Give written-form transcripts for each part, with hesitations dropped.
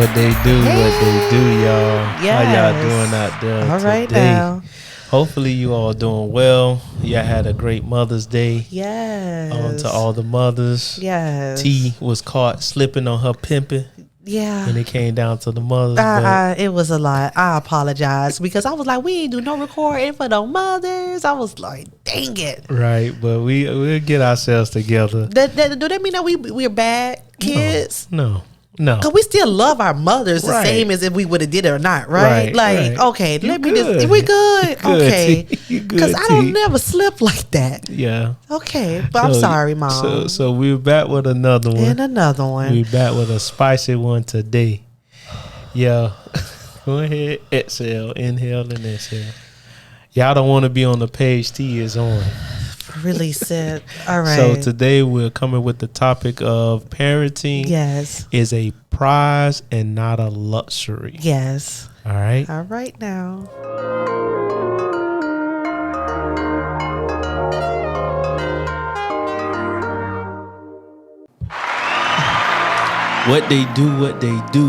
What they do, y'all. Yes. How y'all doing out there All right today? now. Hopefully you all doing well. Y'all had a great Mother's Day. Yes. To all the mothers. Yes. T was caught slipping on her pimping. Yeah. And it came down to the mothers. It was a lot. I apologize because I was like, we ain't do no recording for the mothers. I was like, dang it. Right, but we'll get ourselves together. Do that mean that we're bad kids? No. Because we still love our mothers the Right. same as if we would have did it or not, right? Right. Okay, You let me good. just, we good? You good, Okay. T. You good, Because I don't T. never slip like that. Yeah. Okay, but I'm sorry, Mom. So we're back with another one. And another one. We back with a spicy one today. Yeah. Go ahead, exhale, inhale, and exhale. Y'all don't want to be on the page T is on. Release it. All right. So today we're coming with the topic of parenting. Yes. Is a prize and not a luxury. Yes. All right. All right now. What they do.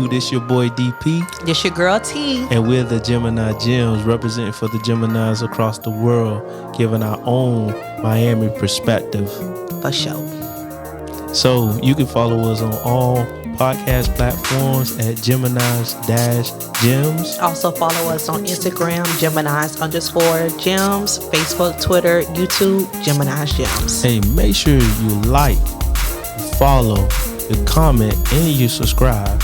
This your boy DP. This your girl T. And we're the Gemini Gems, representing for the Geminis across the world, giving our own Miami perspective. For sure. So you can follow us on all podcast platforms at Geminis-Gems. Also follow us on Instagram, Geminis_Gems, Facebook, Twitter, YouTube, Geminis Gems. Hey, make sure you like, follow, you comment, and you subscribe.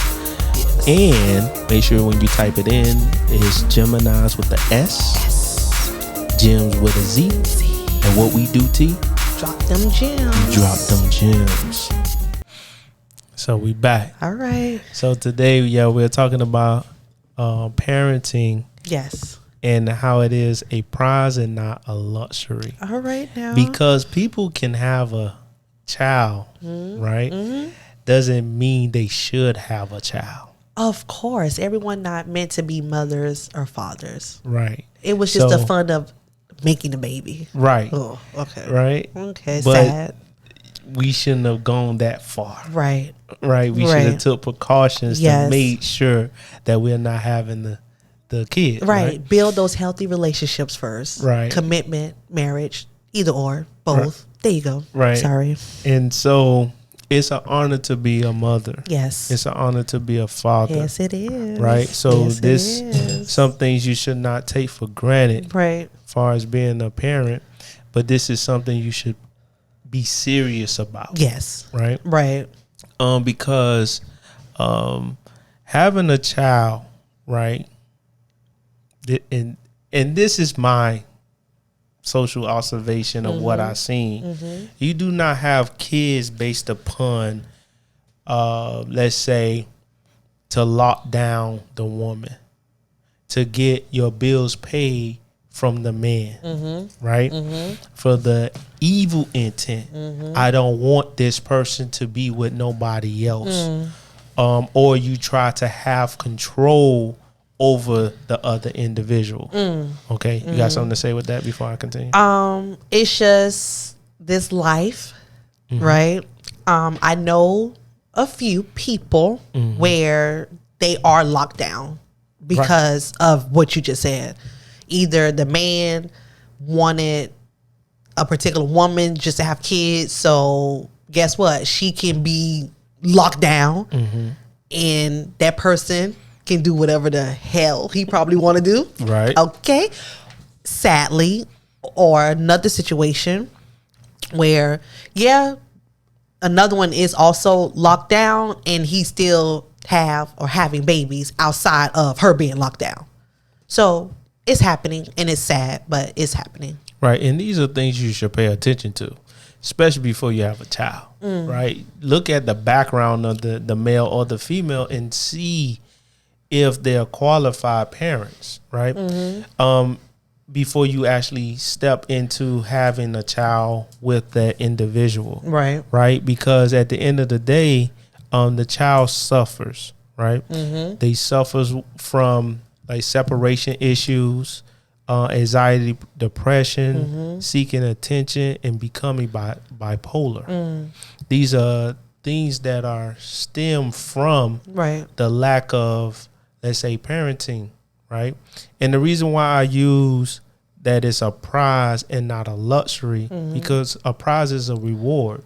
Yes. And make sure when you type it in, it's Geminis with the S, Gems with a Z. And what we do, T? Drop them gems. Drop them gems. So we back. All right. So today, we're talking about parenting. Yes. And how it is a prize and not a luxury. All right now. Because people can have a child, right? Mm-hmm. Doesn't mean they should have a child. Of course. Everyone not meant to be mothers or fathers. Right. It was just the fun of making a baby. Right. Oh, okay. Right. Okay. But sad. We shouldn't have gone that far. Right. Right. We should have took precautions to make sure that we're not having the kid. Right. Build those healthy relationships first. Right. Commitment, marriage, either or, both. Right. There you go. Right. Sorry. And so it's an honor to be a mother. Yes. It's an honor to be a father. Yes, it is. Right. So some things you should not take for granted. Right. As far as being a parent, but this is something you should be serious about. Yes. Right. Right. Because having a child, right, and this is my social observation of what I've seen. Mm-hmm. You do not have kids based upon, let's say, to lock down the woman, to get your bills paid from the man, right? Mm-hmm. For the evil intent. Mm-hmm. I don't want this person to be with nobody else. Or you try to have control over the other individual. Okay, you got something to say with that before I continue? It's just this life, right? I know a few people where they are locked down because of what you just said. Either the man wanted a particular woman just to have kids, so guess what? She can be locked down, and that person can do whatever the hell he probably want to do. Right. Okay. Sadly, or another situation where, another one is also locked down, and he still having babies outside of her being locked down. So it's happening, and it's sad, but it's happening. Right. And these are things you should pay attention to, especially before you have a child. Right. Look at the background of the male or the female and see if they're qualified parents. Right. Before you actually step into having a child with that individual. Right. Right. Because at the end of the day, the child suffers. Right. They suffers from like separation issues, anxiety, depression, seeking attention, and becoming bipolar. These are things that are stem from the lack of, let's say, parenting, right? And the reason why I use that it's a prize and not a luxury, because a prize is a reward,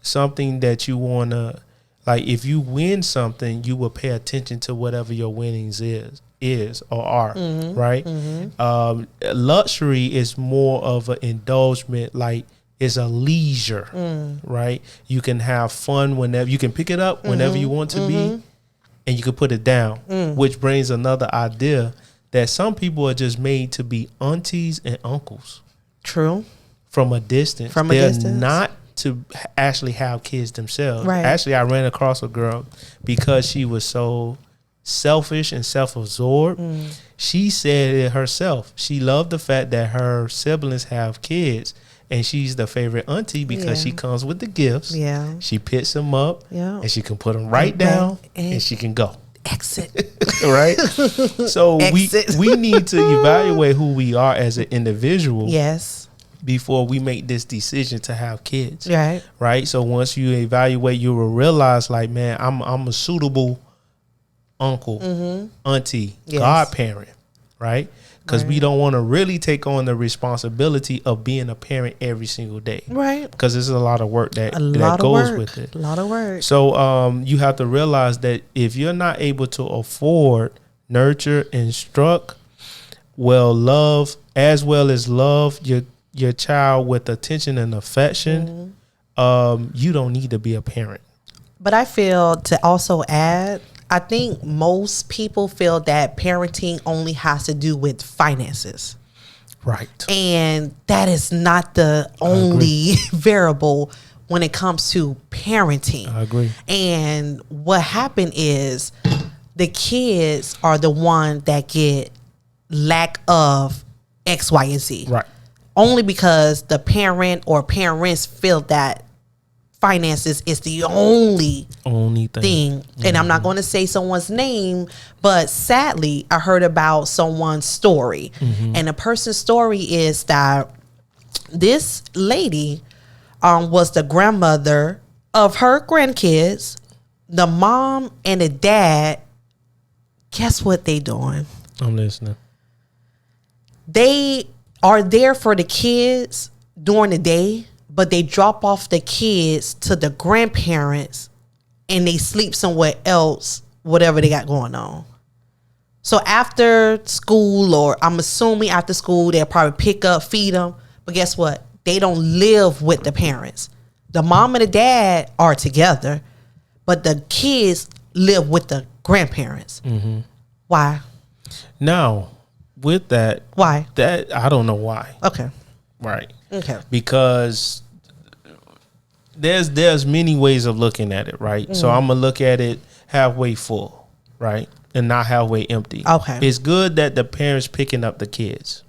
something that you want to, like, if you win something, you will pay attention to whatever your winnings is or are, right? Luxury is more of an indulgence, like it's a leisure, right? You can have fun whenever, you can pick it up whenever you want to be, and you can put it down, which brings another idea that some people are just made to be aunties and uncles. True. From a distance. They're not to actually have kids themselves. Right. Actually, I ran across a girl because she was so selfish and self-absorbed. She said it herself. She loved the fact that her siblings have kids, and she's the favorite auntie because she comes with the gifts. Yeah. She picks them up, and she can put them right down, and she can go. Exit. Right? So we need to evaluate who we are as an individual. Yes. Before we make this decision to have kids. Right. Right. So once you evaluate, you will realize, like, man, I'm a suitable uncle, auntie, godparent, right? Because we don't want to really take on the responsibility of being a parent every single day. Right. Because there's a lot of work that goes with it. A lot of work. So you have to realize that if you're not able to afford, nurture, instruct, love, as well as love your child with attention and affection, you don't need to be a parent. But I feel, to also add, I think most people feel that parenting only has to do with finances. Right. And that is not the only variable when it comes to parenting. I agree. And what happened is the kids are the one that get lack of X, Y, and Z. Right. Only because the parent or parents feel that finances is the only thing. And I'm not going to say someone's name, but sadly, I heard about someone's story. And the person's story is that this lady was the grandmother of her grandkids. The mom and the dad, guess what they doing? I'm listening. They are there for the kids during the day, but they drop off the kids to the grandparents and they sleep somewhere else, whatever they got going on. So after school, or I'm assuming after school, they'll probably pick up, feed them. But guess what? They don't live with the parents. The mom and the dad are together, but the kids live with the grandparents. Why? Now, with that, why? That I don't know why. Okay. Right. Okay. Because there's many ways of looking at it, right? So I'm gonna look at it halfway full, right, and not halfway empty. Okay. It's good that the parents picking up the kids.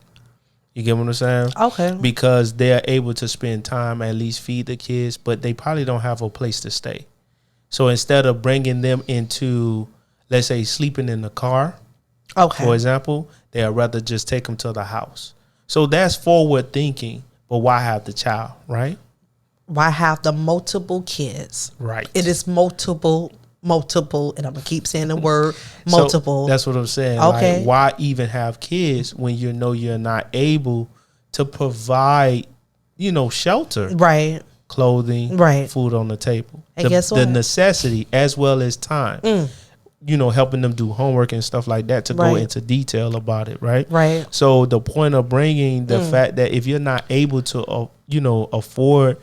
You get what I'm saying? Okay. Because they're able to spend time, at least feed the kids, but they probably don't have a place to stay. So instead of bringing them into, let's say, sleeping in the car, for example, they'd rather just take them to the house. So that's forward thinking, but why have the child, right? Why have the multiple kids? Right. It is multiple, and I'm going to keep saying the word multiple. So that's what I'm saying. Okay. Like, why even have kids when you know you're not able to provide, shelter, right, clothing, right, food on the table. And guess what? The necessity as well as time. Helping them do homework and stuff like that to go into detail about it, right? Right. So the point of bringing the fact that if you're not able to, afford,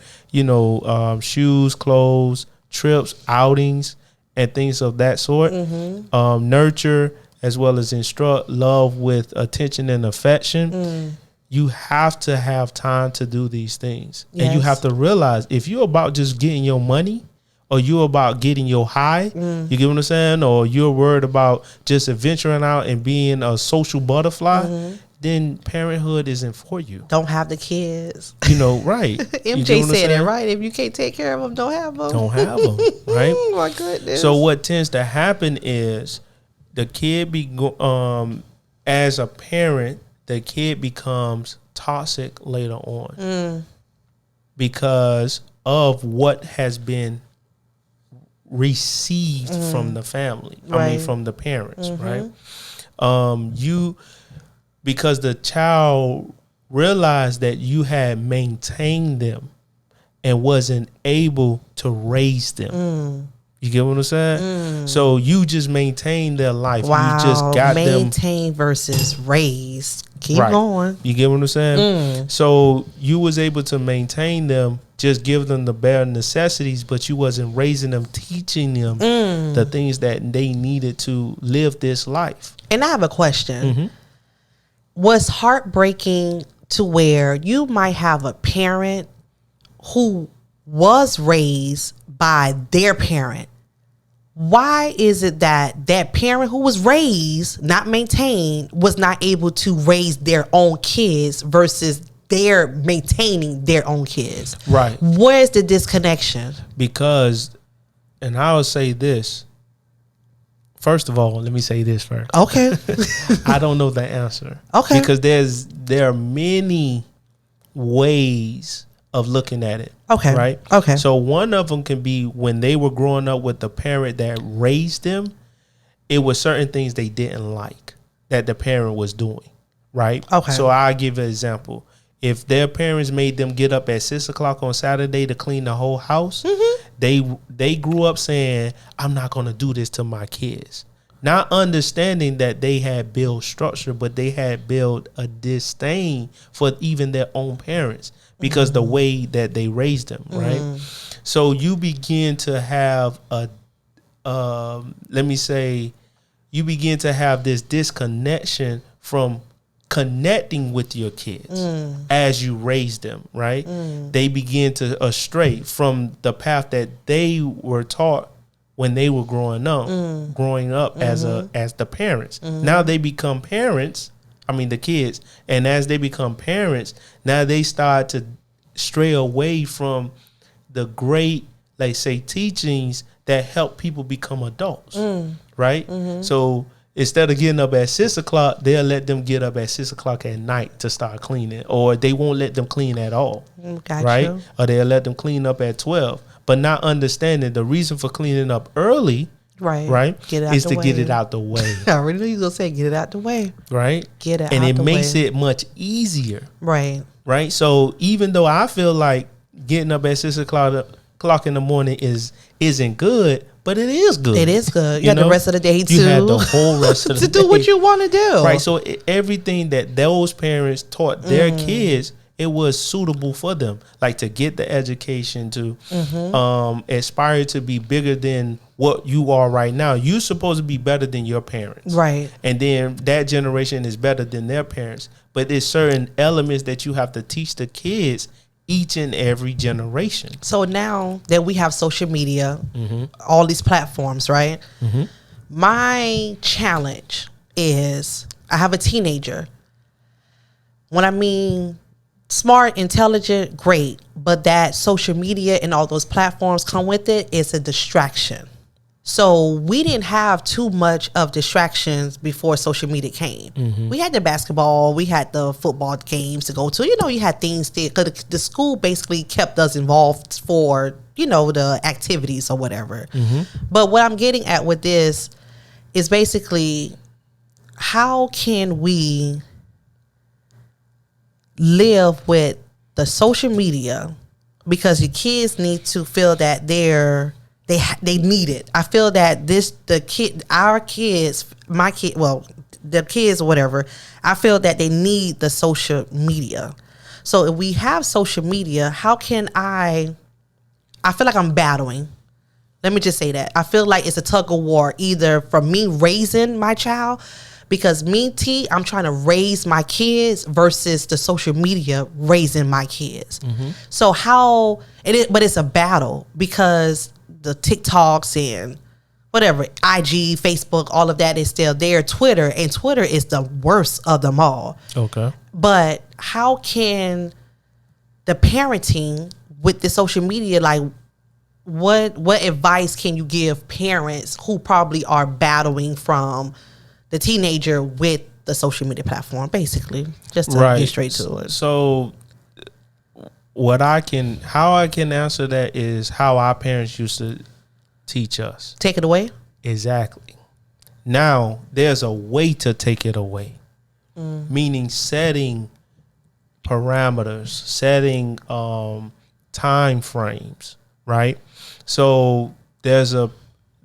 shoes, clothes, trips, outings, and things of that sort, nurture as well as instruct, love with attention and affection, you have to have time to do these things. Yes. And you have to realize if you're about just getting your money, or you're about getting your high, you get what I'm saying? Or you're worried about just adventuring out and being a social butterfly, then parenthood isn't for you. Don't have the kids. Right. MJ said it, right? If you can't take care of them, don't have them. Don't have them, right? Oh, my goodness. So what tends to happen is the kid, as a parent, the kid becomes toxic later on because of what has been received from the family. I mean, from the parents, right? Because the child realized that you had maintained them and wasn't able to raise them. You get what I'm saying? So you just maintained their life. Wow. You just got maintain versus raised. Keep going. You get what I'm saying? So you was able to maintain them, just give them the bare necessities, but you wasn't raising them, teaching them the things that they needed to live this life. And I have a question. Was heartbreaking to where you might have a parent who was raised by their parent? Why is it that that parent who was raised, not maintained, was not able to raise their own kids versus they're maintaining their own kids? Right. Where's the disconnection? Because, and I will say this. First of all, let me say this first. Okay. I don't know the answer. Okay. Because there are many ways of looking at it. Okay. Right? Okay. So one of them can be when they were growing up with the parent that raised them, it was certain things they didn't like that the parent was doing. Right? Okay. So I'll give an example. If their parents made them get up at 6 o'clock on Saturday to clean the whole house, they grew up saying, I'm not going to do this to my kids. Not understanding that they had built structure, but they had built a disdain for even their own parents because the way that they raised them, right? So you begin to have you begin to have this disconnection from connecting with your kids as you raise them, right? They begin to astray from the path that they were taught when they were growing up as the parents. Now they become parents, I mean the kids, and as they become parents, now they start to stray away from the great, like say, teachings that help people become adults, right? So instead of getting up at 6 o'clock, they'll let them get up at 6 o'clock at night to start cleaning, or they won't let them clean at all, right? Or they'll let them clean up at 12, but not understanding the reason for cleaning up early, right, is to get it out the way. I already knew you were gonna say get it out the way, right? Get it, and out it the makes way. it much easier, right? So even though I feel like getting up at 6 o'clock in the morning isn't good, but it is good. It is good. You have the rest of the day You have the whole rest of the to day do what you want to do. Right. So everything that those parents taught their kids, it was suitable for them. Like to get the education, to aspire to be bigger than what you are right now. You're supposed to be better than your parents. Right. And then that generation is better than their parents. But there's certain elements that you have to teach the kids each and every generation. So now that we have social media, all these platforms, right? My challenge is I have a teenager. When I mean smart, intelligent, great, but that social media and all those platforms come with it, it's a distraction. So we didn't have too much of distractions before social media came. We had the basketball, we had the football games to go to. You know, you had things because the school basically kept us involved for, you know, the activities or whatever. But what I'm getting at with this is basically how can we live with the social media, because your kids need to feel that they need it. I feel that our kids, my kid, well, the kids or whatever, I feel that they need the social media. So if we have social media, how can I feel like I'm battling. Let me just say that. I feel like it's a tug of war, either from me raising my child, because I'm trying to raise my kids versus the social media raising my kids. So but it's a battle because the TikToks and whatever, IG, Facebook, all of that is still there. Twitter is the worst of them all. Okay. But how can the parenting with the social media, like what advice can you give parents who probably are battling from the teenager with the social media platform, basically, just to get straight to it? So how I can answer that is how our parents used to teach us. Take it away. Exactly. Now there's a way to take it away, meaning setting parameters, setting time frames, right? So there's a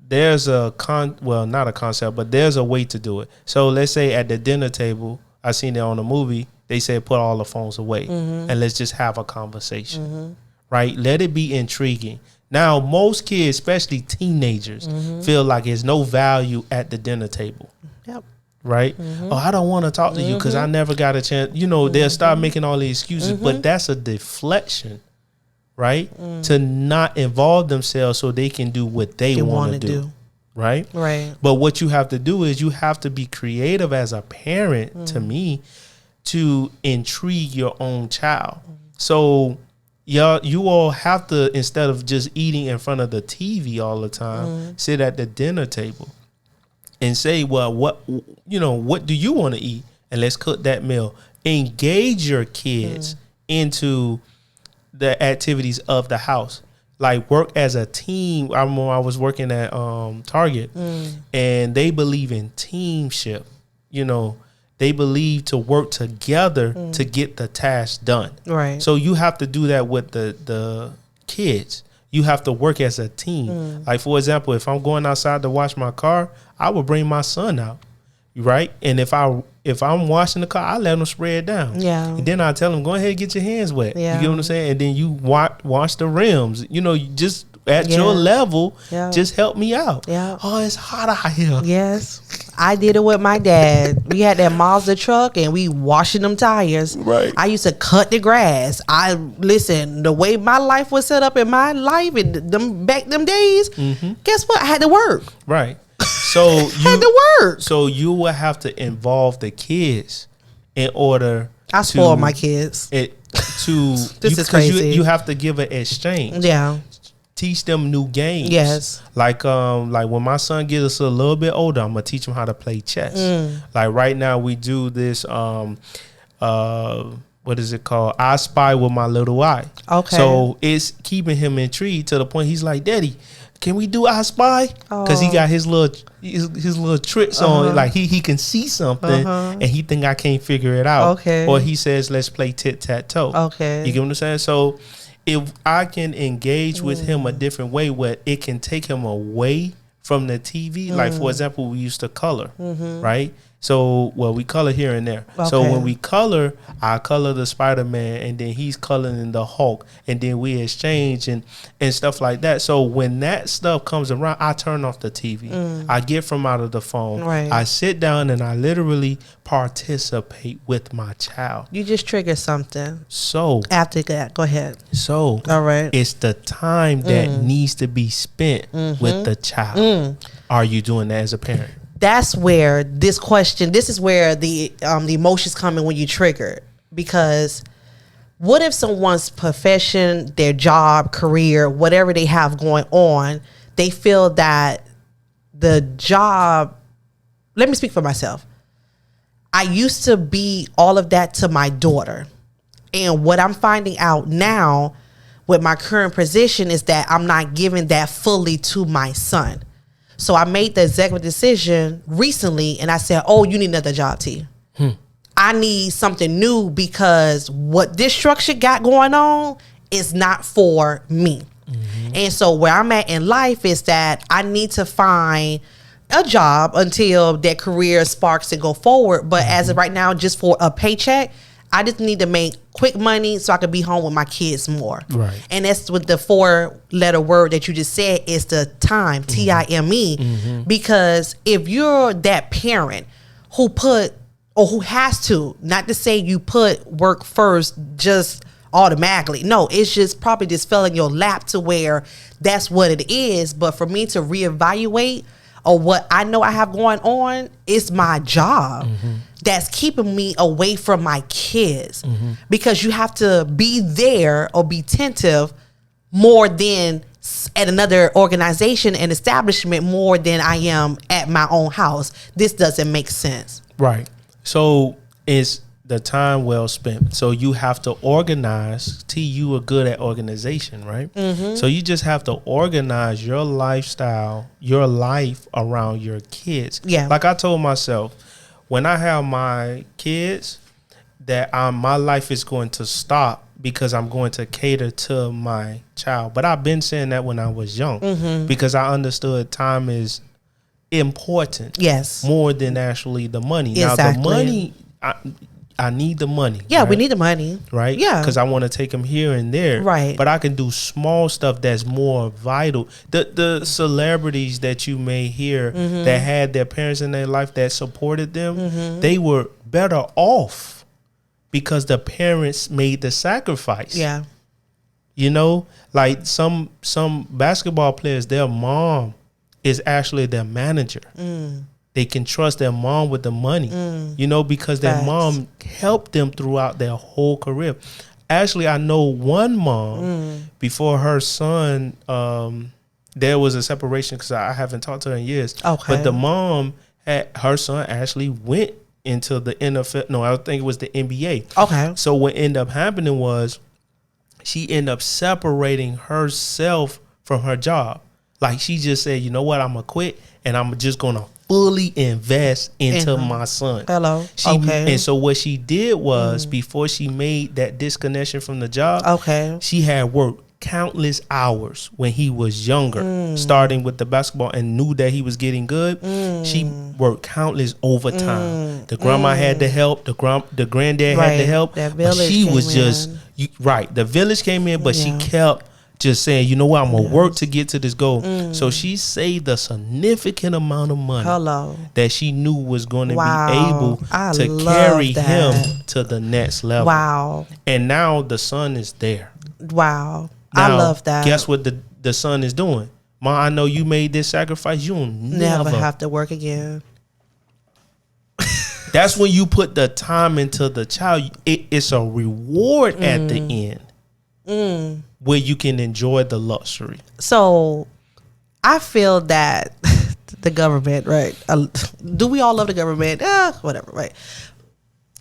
not a concept, but there's a way to do it. So let's say at the dinner table, I seen it on a movie, they said put all the phones away and let's just have a conversation, right? Let it be intriguing. Now, most kids, especially teenagers, feel like there's no value at the dinner table. Yep. Right? Oh, I don't want to talk to you because I never got a chance. You know, they'll start making all the excuses, but that's a deflection, right? To not involve themselves so they can do what they want to do. Right? Right. But what you have to do is you have to be creative as a parent, to me, to intrigue your own child. So you all have to, instead of just eating in front of the TV all the time, sit at the dinner table and say, well, what do you want to eat? And let's cook that meal. Engage your kids into the activities of the house. Like, work as a team. I remember I was working at Target, and they believe in teamship. You know, they believe to work together to get the task done. Right. So you have to do that with the kids. You have to work as a team. Like, for example, if I'm going outside to wash my car, I would bring my son out. Right. And if I'm washing the car, I let him spray it down. Yeah. And then I tell him, go ahead and get your hands wet. Yeah. You get what I'm saying? And then you wash the rims. You know, you just at your level, just help me out. Yeah. Oh, it's hot out here. Yes. I did it with my dad. We had that Mazda truck and we washing them tires. Right. I used to cut the grass. The way my life was set up in my life in them days, guess what? I had to work. Right. So you had to work. So you will have to involve the kids in order. I spoil my kids. This is crazy. You have to give an exchange. Yeah. Teach them new games. Yes. Like when my son gets a little bit older, I'm gonna teach him how to play chess. Like right now we do this what is it called? I Spy with my little eye. Okay. So it's keeping him intrigued to the point he's like, Daddy, can we do I Spy? Because he got his little tricks on. Like he can see something and he think I can't figure it out. Okay. Or he says, let's play tic-tac-toe. Okay. You get what I'm saying? So if I can engage with him a different way where it can take him away from the TV, like for example, we used to color, right? So, we color here and there. Okay. So when we color, I color the Spider-Man and then he's coloring the Hulk and then we exchange and stuff like that. So when that stuff comes around, I turn off the TV. I get from out of the phone. Right. I sit down and I literally participate with my child. You just trigger something. So after that, go ahead. So all right. It's the time that needs to be spent with the child. Are you doing that as a parent? That's where this is where the emotions come in when you trigger. Because what if someone's profession, their job, career, whatever they have going on, they feel that the job, let me speak for myself. I used to be all of that to my daughter. And what I'm finding out now with my current position is that I'm not giving that fully to my son. So I made the executive decision recently and I said, oh, you need another job, T. I need something new because what this structure got going on is not for me. And so where I'm at in life is that I need to find a job until that career sparks and go forward. But as of right now, just for a paycheck, I just need to make quick money so I can be home with my kids more. Right. And that's with the 4-letter word that you just said is the time, T-I-M-E. Because if you're that parent who who has to, not to say you put work first just automatically. No, it's just probably just fell in your lap to where that's what it is. But for me to reevaluate or what I know I have going on, it's my job. That's keeping me away from my kids because you have to be there or be attentive more than at another organization and establishment more than I am at my own house. This doesn't make sense. Right. So the time well spent. So you have to organize. You are good at organization, right? So you just have to organize your lifestyle, your life around your kids. Yeah. Like I told myself, when I have my kids, that my life is going to stop because I'm going to cater to my child. But I've been saying that when I was young, because I understood time is important. Yes. More than actually the money. Exactly. Now the money, I need the money. Yeah, right? we need the money. Right? Yeah. Because I want to take them here and there. Right. But I can do small stuff that's more vital. The celebrities that you may hear that had their parents in their life that supported them, they were better off because the parents made the sacrifice. Yeah. You know, like some basketball players, their mom is actually their manager. They can trust their mom with the money, you know, because their mom helped them throughout their whole career. Actually, I know one mom before her son, there was a separation because I haven't talked to her in years. Okay. But the mom her son actually went into the NFL. No, I think it was the NBA. Okay. So what ended up happening was she ended up separating herself from her job. Like she just said, you know what, I'm going to quit and I'm just going to fully invest into my son. Hello. And so what she did was before she made that disconnection from the job, she had worked countless hours when he was younger, starting with the basketball and knew that he was getting good. She worked countless overtime. The grandma had to help. The granddad had to help. That but she village was came just the village came in, but she kept just saying, you know what, I'm gonna work to get to this goal. So she saved a significant amount of money that she knew was going to be able to carry him to the next level. Wow. And now the son is there. Wow. Now, I love that. Guess what the son is doing? Ma, I know you made this sacrifice. You'll never have to work again. That's when you put the time into the child. It's a reward at the end where you can enjoy the luxury. So I feel that the government, right? Do we all love the government? Whatever, right?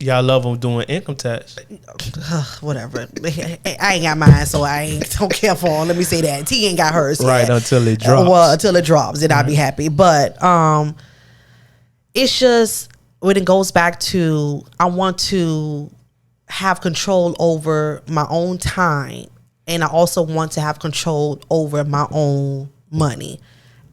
Yeah, I love them doing income tax. Whatever. I ain't got mine, so I don't care for them. Let me say that. T ain't got hers. Right, until it drops. Well, until it drops, then I'll be happy. But it's just when it goes back to I want to have control over my own time, and I also want to have control over my own money.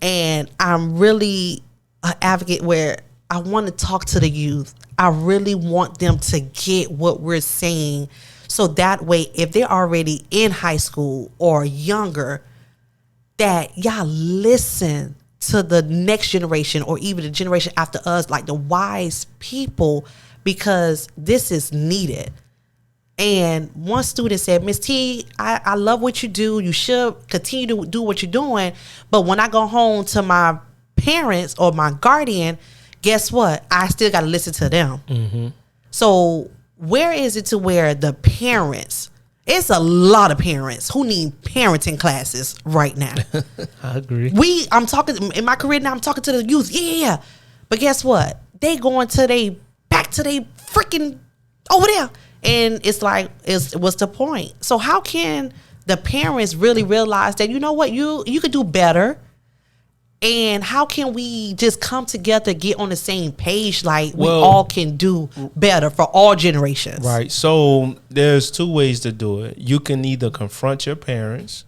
And I'm really an advocate where I want to talk to the youth. I really want them to get what we're saying. So that way, if they're already in high school or younger, that y'all listen to the next generation or even the generation after us, like the wise people, because this is needed. And one student said, Miss T, I love what you do. You should continue to do what you're doing. But when I go home to my parents or my guardian, guess what? I still got to listen to them. So where is it to where the parents, it's a lot of parents who need parenting classes right now. I agree. I'm talking in my career now, I'm talking to the youth. Yeah. But guess what? They going to back to they freaking over there. And it's like, what's the point? So how can the parents really realize that, you know what, you could do better? And how can we just come together, get on the same page, like we all can do better for all generations? Right. So there's two ways to do it. You can either confront your parents,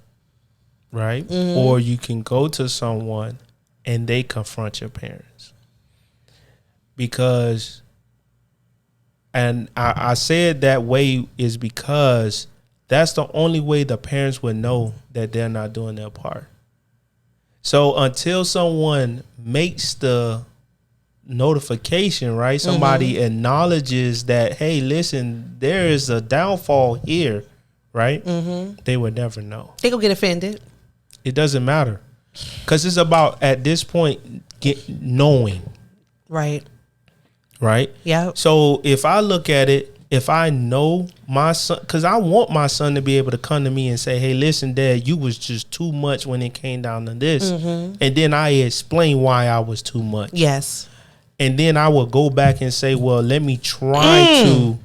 right? Or you can go to someone and they confront your parents. Because, and I said that way is because that's the only way the parents would know that they're not doing their part. So until someone makes the notification, right? Somebody acknowledges that, hey, listen, there is a downfall here, right? They would never know. They gonna get offended. It doesn't matter. Because it's about, at this point, knowing. Right. Right? Yeah. So if I look at it, if I know my son, because I want my son to be able to come to me and say, hey, listen, Dad, you was just too much when it came down to this. And then I explain why I was too much. Yes. And then I will go back and say, well, let me try to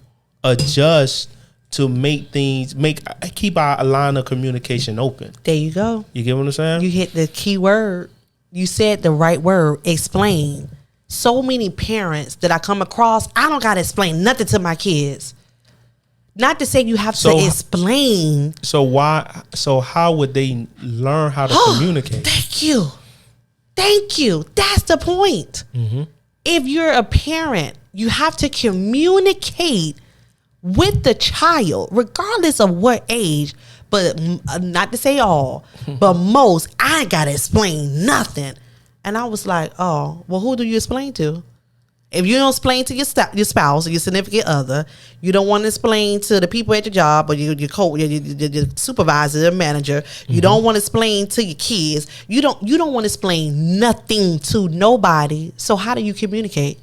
adjust to keep our line of communication open. There you go. You get what I'm saying? You hit the key word. You said the right word. Explain. So many parents that I come across, I don't gotta explain nothing to my kids. Not to say you have to explain. So how would they learn how to communicate? Thank you. That's the point. Mm-hmm. If you're a parent, you have to communicate with the child, regardless of what age. But not to say all, but most, I ain't gotta explain nothing. And I was like, oh, well, who do you explain to? If you don't explain to your spouse or your significant other, you don't want to explain to the people at your job or your supervisor, or manager. You don't want to explain to your kids. You don't want to explain nothing to nobody. So how do you communicate?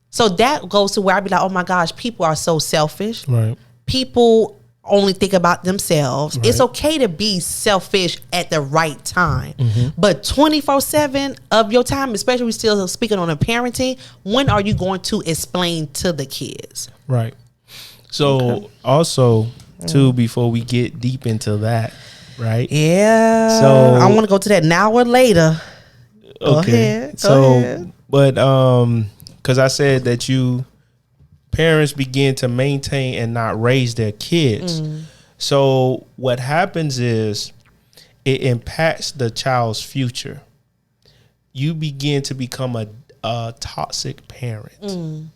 So that goes to where I'd be like, oh my gosh, people are so selfish. Right. People only think about themselves. Right. It's okay to be selfish at the right time. But 24/7 of your time, especially we still speaking on a parenting, when are you going to explain to the kids? Right. So also too, before we get deep into that, right? Yeah. So I want to go to that now or later. Okay. Go ahead. But because I said that parents begin to maintain and not raise their kids. So what happens is it impacts the child's future. You begin to become a toxic parent.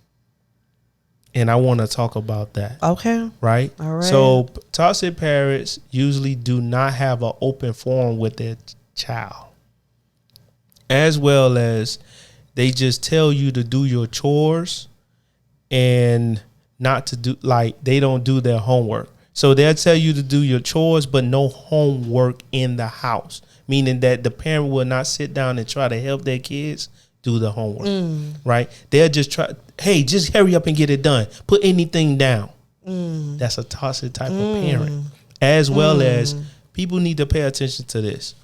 And I want to talk about that. Okay. Right? All right. So toxic parents usually do not have an open forum with their child. As well as they just tell you to do your chores and not to do, like, they don't do their homework. So they'll tell you to do your chores, but no homework in the house, meaning that the parent will not sit down and try to help their kids do the homework, right? They'll just try, hey, just hurry up and get it done. Put anything down. That's a toxic type of parent. As well as people need to pay attention to this.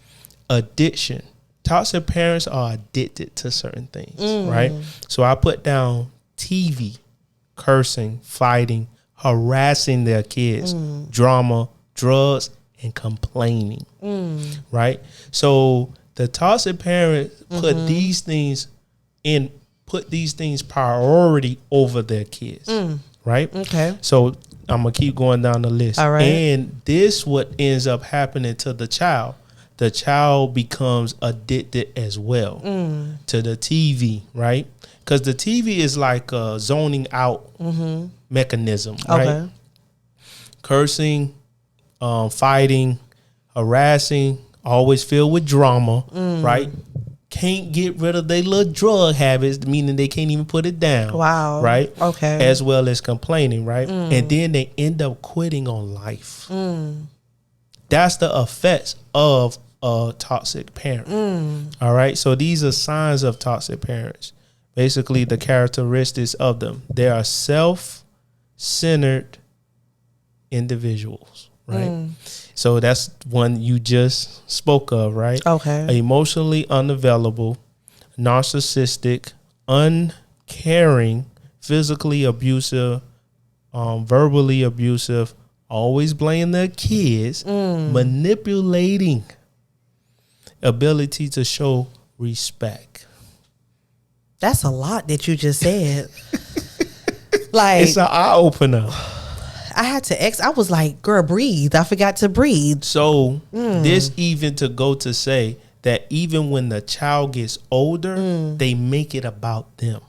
Addiction. Toxic parents are addicted to certain things, right? So I put down TV, cursing, fighting, harassing their kids, drama, drugs, and complaining, right? So the toxic parents put these things priority over their kids, right? Okay. So I'm gonna keep going down the list. All right. And this what ends up happening to the child. The child becomes addicted as well to the TV, right? Because the TV is like a zoning out mechanism, right? Okay. Cursing, fighting, harassing, always filled with drama, right? Can't get rid of their little drug habits, meaning they can't even put it down. Wow. Right? Okay. As well as complaining, right? And then they end up quitting on life. That's the effects of a toxic parent. All right. So these are signs of toxic parents. Basically, the characteristics of them. They are self-centered individuals, right? So that's one you just spoke of, right? Okay. Emotionally unavailable, narcissistic, uncaring, physically abusive, verbally abusive, always blame their kids, manipulating, ability to show respect. That's a lot that you just said. Like, it's an eye opener. I had to I was like, girl, breathe. I forgot to breathe. So this even to go to say that even when the child gets older, they make it about them.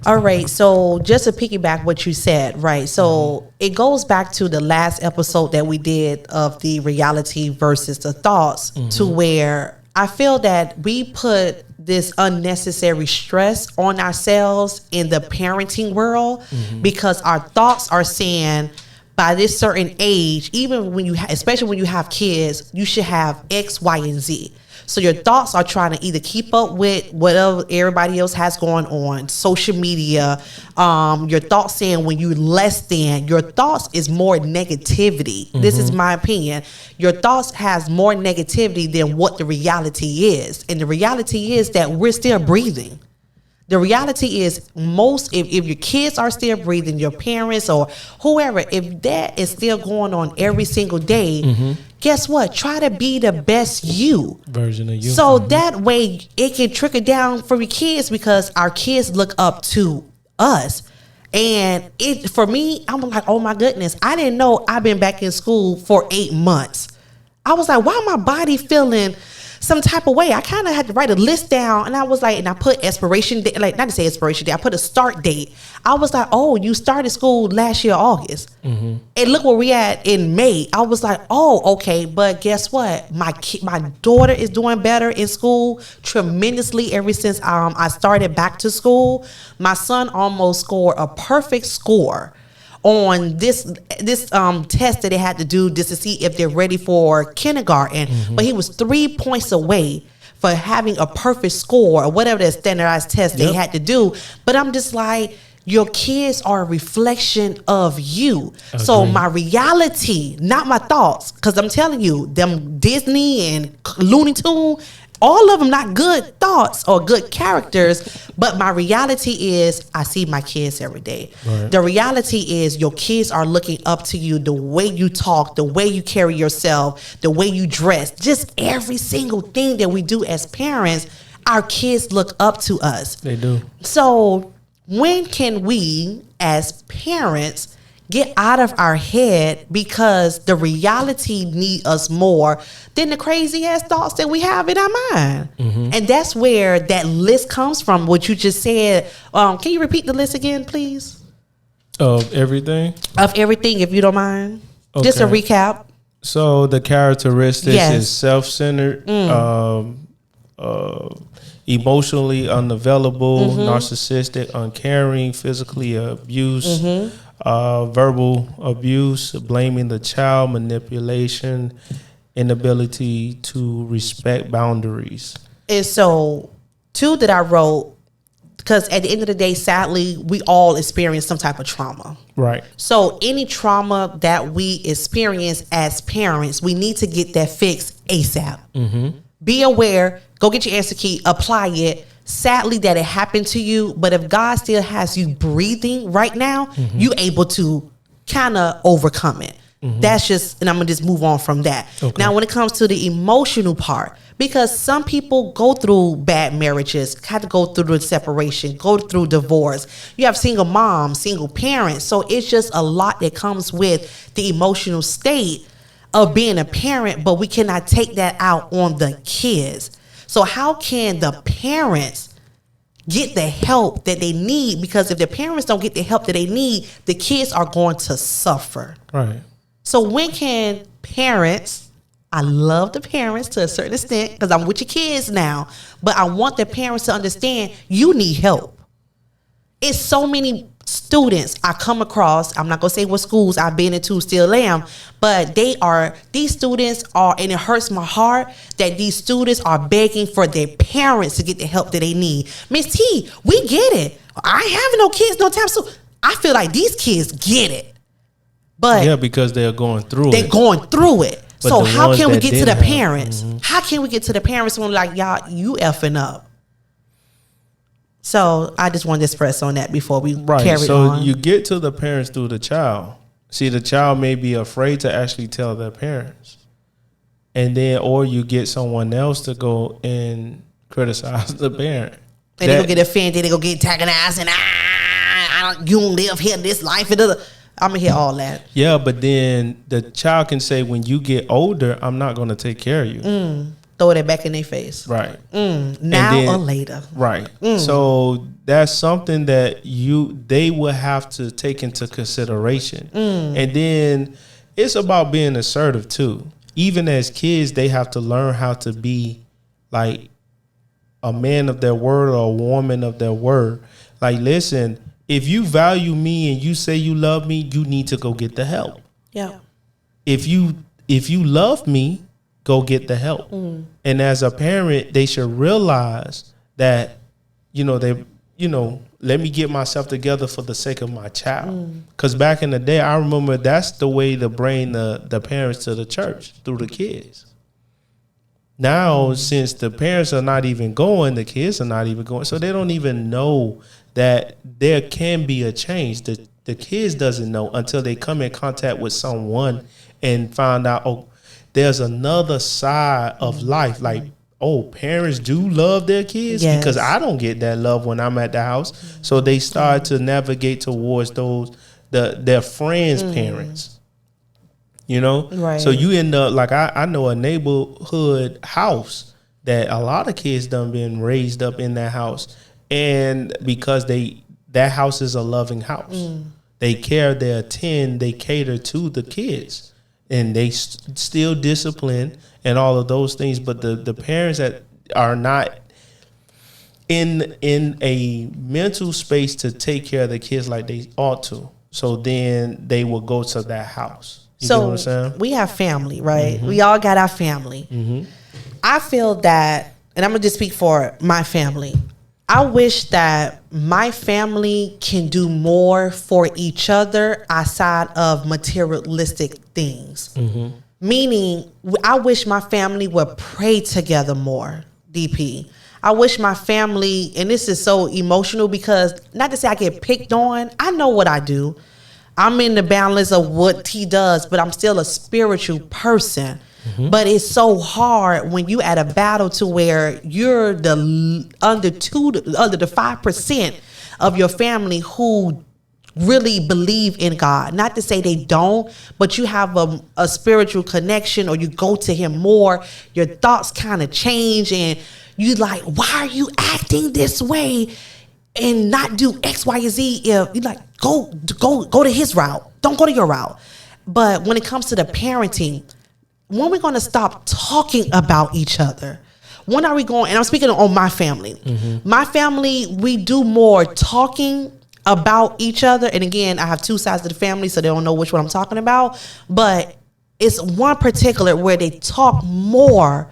All right. So just to piggyback what you said, right? So it goes back to the last episode that we did of the reality versus the thoughts, to where I feel that we put this unnecessary stress on ourselves in the parenting world because our thoughts are saying by this certain age, even when you, especially when you have kids, you should have X, Y, and Z. So your thoughts are trying to either keep up with whatever everybody else has going on, social media. Your thoughts saying when you're less than, your thoughts is more negativity. This is my opinion. Your thoughts has more negativity than what the reality is. And the reality is that we're still breathing. The reality is if your kids are still breathing, your parents or whoever, if that is still going on every single day, guess what? Try to be the best version of you. So that way it can trickle down for your kids, because our kids look up to us. And for me, I'm like, oh my goodness, I didn't know I've been back in school for 8 months. I was like, why my body feeling some type of way? I kind of had to write a list down, and I was like, and I put expiration date, like not to say expiration date, I put a start date. I was like, oh, you started school last year, August. And look where we at in May. I was like, oh, okay. But guess what? My daughter is doing better in school tremendously ever since I started back to school. My son almost scored a perfect score on this test that they had to do just to see if they're ready for kindergarten. But he was 3 points away for having a perfect score or whatever that standardized test they had to do. But I'm just like, your kids are a reflection of you. Okay. So my reality, not my thoughts, because I'm telling you, them Disney and Looney Tunes, all of them not good thoughts or good characters, but my reality is I see my kids every day. Right. The reality is your kids are looking up to you, the way you talk, the way you carry yourself, the way you dress, just every single thing that we do as parents, our kids look up to us. They do. So when can we as parents get out of our head, because the reality need us more than the crazy ass thoughts that we have in our mind. And that's where that list comes from, what you just said. Can you repeat the list again, please? Of everything, if you don't mind. Okay. Just a recap. So the characteristics is self-centered, emotionally unavailable, narcissistic, uncaring, physically abused, verbal abuse, blaming the child, manipulation, inability to respect boundaries. And so 2 that I wrote, because at the end of the day, sadly, we all experience some type of trauma. Right. So any trauma that we experience as parents, we need to get that fixed ASAP. Be aware, go get your answer key, apply it. Sadly that it happened to you, but if God still has you breathing right now, you able to kind of overcome it. That's just, and I'm gonna just move on from that. Okay. Now when it comes to the emotional part, because some people go through bad marriages, had to go through the separation, go through divorce. You have single moms, single parents. So it's just a lot that comes with the emotional state of being a parent, but we cannot take that out on the kids. So how can the parents get the help that they need? Because if the parents don't get the help that they need, the kids are going to suffer. Right. So when can parents, I love the parents to a certain extent because I'm with your kids now, but I want the parents to understand you need help. It's so many students I come across, I'm not gonna say what schools I've been into, still am, but these students are, and it hurts my heart that these students are begging for their parents to get the help that they need. Miss T, we get it. I ain't having no kids no time soon. I feel like these kids get it. But yeah, because they're going through it. But so how can we get to the parents? How can we get to the parents when like, y'all, you effing up? So I just wanted to express on that before we carry on. So you get to the parents through the child. See, the child may be afraid to actually tell their parents. And then, or you get someone else to go and criticize the parent. And they go get offended, they go get antagonized, and you don't live here this life. And I'm going to hear all that. Yeah, but then the child can say, when you get older, I'm not going to take care of you. Throw that back in their face. Right. Now or later. Right. So that's something that they will have to take into consideration. And then it's about being assertive too. Even as kids, they have to learn how to be like a man of their word or a woman of their word. Like, listen, if you value me and you say you love me, you need to go get the help. Yeah. If you love me, go get the help. And as a parent, they should realize that, let me get myself together for the sake of my child. Because back in the day, I remember that's the way to bring the parents to the church, through the kids. Now, since the parents are not even going, the kids are not even going, so they don't even know that there can be a change. The kids doesn't know until they come in contact with someone and find out, oh, there's another side of life. Like, oh, parents do love their kids because I don't get that love when I'm at the house. So they start to navigate towards their friends' parents. You know, right. So you end up like I know a neighborhood house that a lot of kids done been raised up in that house, and because that house is a loving house, they care, they attend, they cater to the kids, and they still discipline and all of those things. But the parents that are not in a mental space to take care of the kids like they ought to, so then they will go to that house. You know what I'm saying? We have family, right? We all got our family. I feel that, and I'm going to just speak for my family. I wish that my family can do more for each other outside of materialistic things. Meaning, I wish my family would pray together more, DP. I wish my family, and this is so emotional because, not to say I get picked on, I know what I do. I'm in the balance of what he does, but I'm still a spiritual person. But it's so hard when you at a battle to where you're the under the 5% of your family who really believe in God. Not to say they don't, but you have a spiritual connection, or you go to him more. Your thoughts kind of change, and you like, why are you acting this way? And not do X, Y, and Z. If you like, go to his route. Don't go to your route. But when it comes to the parenting, when are we going to stop talking about each other? When are we going? And I'm speaking on my family. My family, we do more talking about each other. And again, I have two sides of the family, so they don't know which one I'm talking about. But it's one particular where they talk more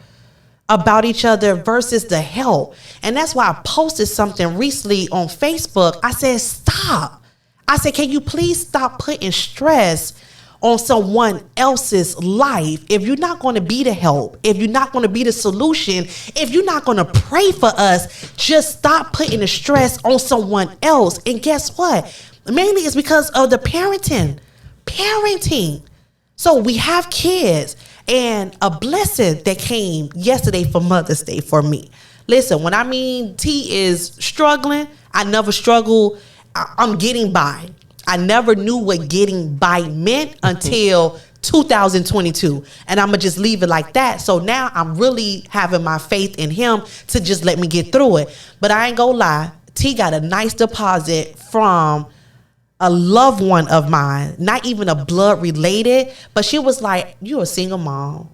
about each other versus the help. And that's why I posted something recently on Facebook. I said, stop. I said, can you please stop putting stress on someone else's life? If you're not going to be the help, if you're not going to be the solution, if you're not going to pray for us, just stop putting the stress on someone else. And guess what? Mainly it's because of the parenting. So we have kids. And a blessing that came yesterday for Mother's Day for me. Listen, when I mean T is struggling, I never struggle. I'm getting by. I never knew what getting by meant until 2022. And I'm going to just leave it like that. So now I'm really having my faith in him to just let me get through it. But I ain't going to lie. T got a nice deposit from a loved one of mine, not even a blood related, but she was like, you're a single mom,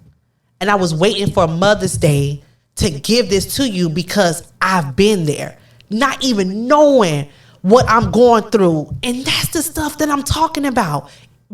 and I was waiting for Mother's Day to give this to you because I've been there, not even knowing what I'm going through. And that's the stuff that I'm talking about.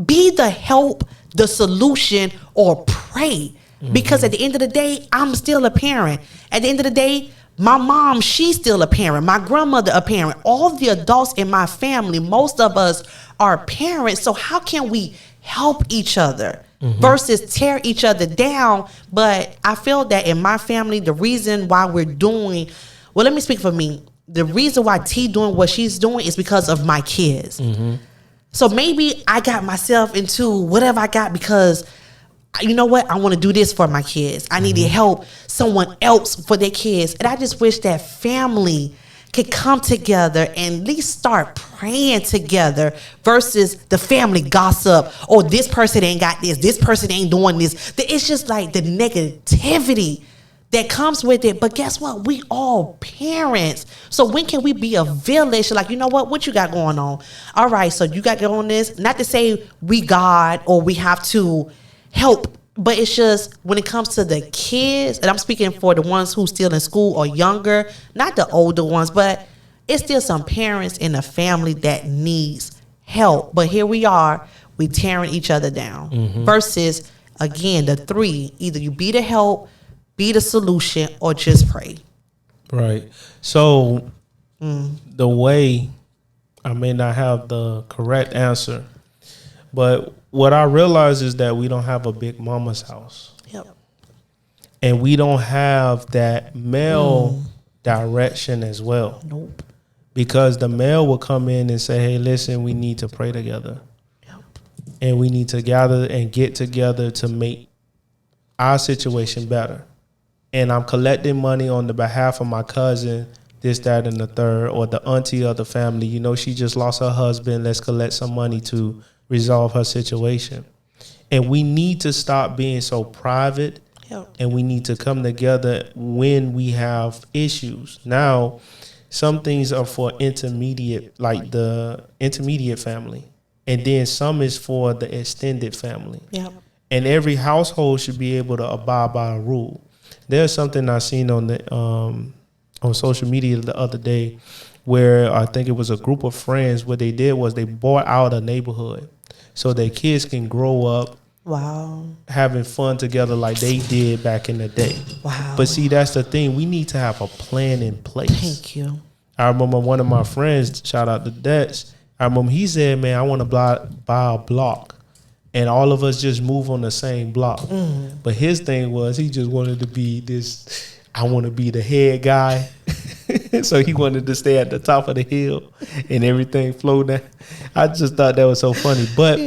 Be the help, the solution, or pray. Because at the end of the day, I'm still a parent. At the end of the day, my mom, she's still a parent. My grandmother, a parent. All the adults in my family, most of us are parents. So how can we help each other versus tear each other down? But I feel that in my family, the reason why we're doing, well, let me speak for me. The reason why T doing what she's doing is because of my kids. So maybe I got myself into whatever I got because, you know what? I want to do this for my kids. I need to help someone else for their kids. And I just wish that family could come together and at least start praying together versus the family gossip. Oh, this person ain't got this person ain't doing this. It's just like the negativity that comes with it. But guess what? We all parents. So when can we be a village? Like, you know what you got going on? All right, so you got going on this. Not to say we God or we have to help, but it's just when it comes to the kids, and I'm speaking for the ones who still in school or younger, not the older ones, but it's still some parents in the family that needs help. But here we are, we tearing each other down versus, again, the three, either you be the help, be the solution, or just pray. Right. So the way, I may not have the correct answer, but what I realize is that we don't have a big mama's house. Yep. And we don't have that male direction as well. Nope. Because the male will come in and say, hey, listen, we need to pray together. Yep. And we need to gather and get together to make our situation better. And I'm collecting money on the behalf of my cousin, this, that, and the third, or the auntie of the family. You know, she just lost her husband. Let's collect some money to resolve her situation. And we need to stop being so private. Yep. And we need to come together when we have issues. Now, some things are for intermediate, like the intermediate family. And then some is for the extended family. Yep. And every household should be able to abide by a rule. There's something I seen on the on social media the other day where I think it was a group of friends. What they did was they bought out a neighborhood so their kids can grow up. Wow. Having fun together like they did back in the day. Wow. But see, that's the thing. We need to have a plan in place. Thank you. I remember one of my friends, shout out to Dex, I remember he said, man, I want to buy a block. And all of us just move on the same block. But his thing was he just wanted to be this, I want to be the head guy. So he wanted to stay at the top of the hill and everything flow down. I just thought that was so funny. But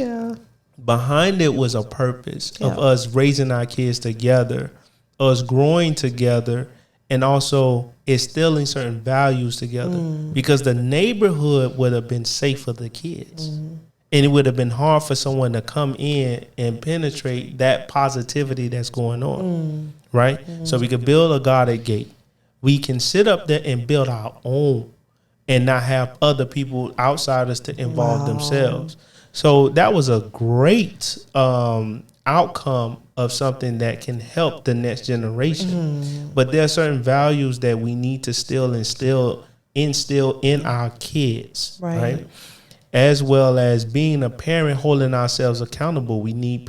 behind it was a purpose of us raising our kids together, us growing together, and also instilling certain values together. Because the neighborhood would have been safe for the kids. And it would have been hard for someone to come in and penetrate that positivity that's going on, right? So we could build a guarded gate. We can sit up there and build our own and not have other people, outsiders, to involve themselves. So that was a great outcome of something that can help the next generation. But there are certain values that we need to still instill in our kids, right? As well as being a parent, holding ourselves accountable. We need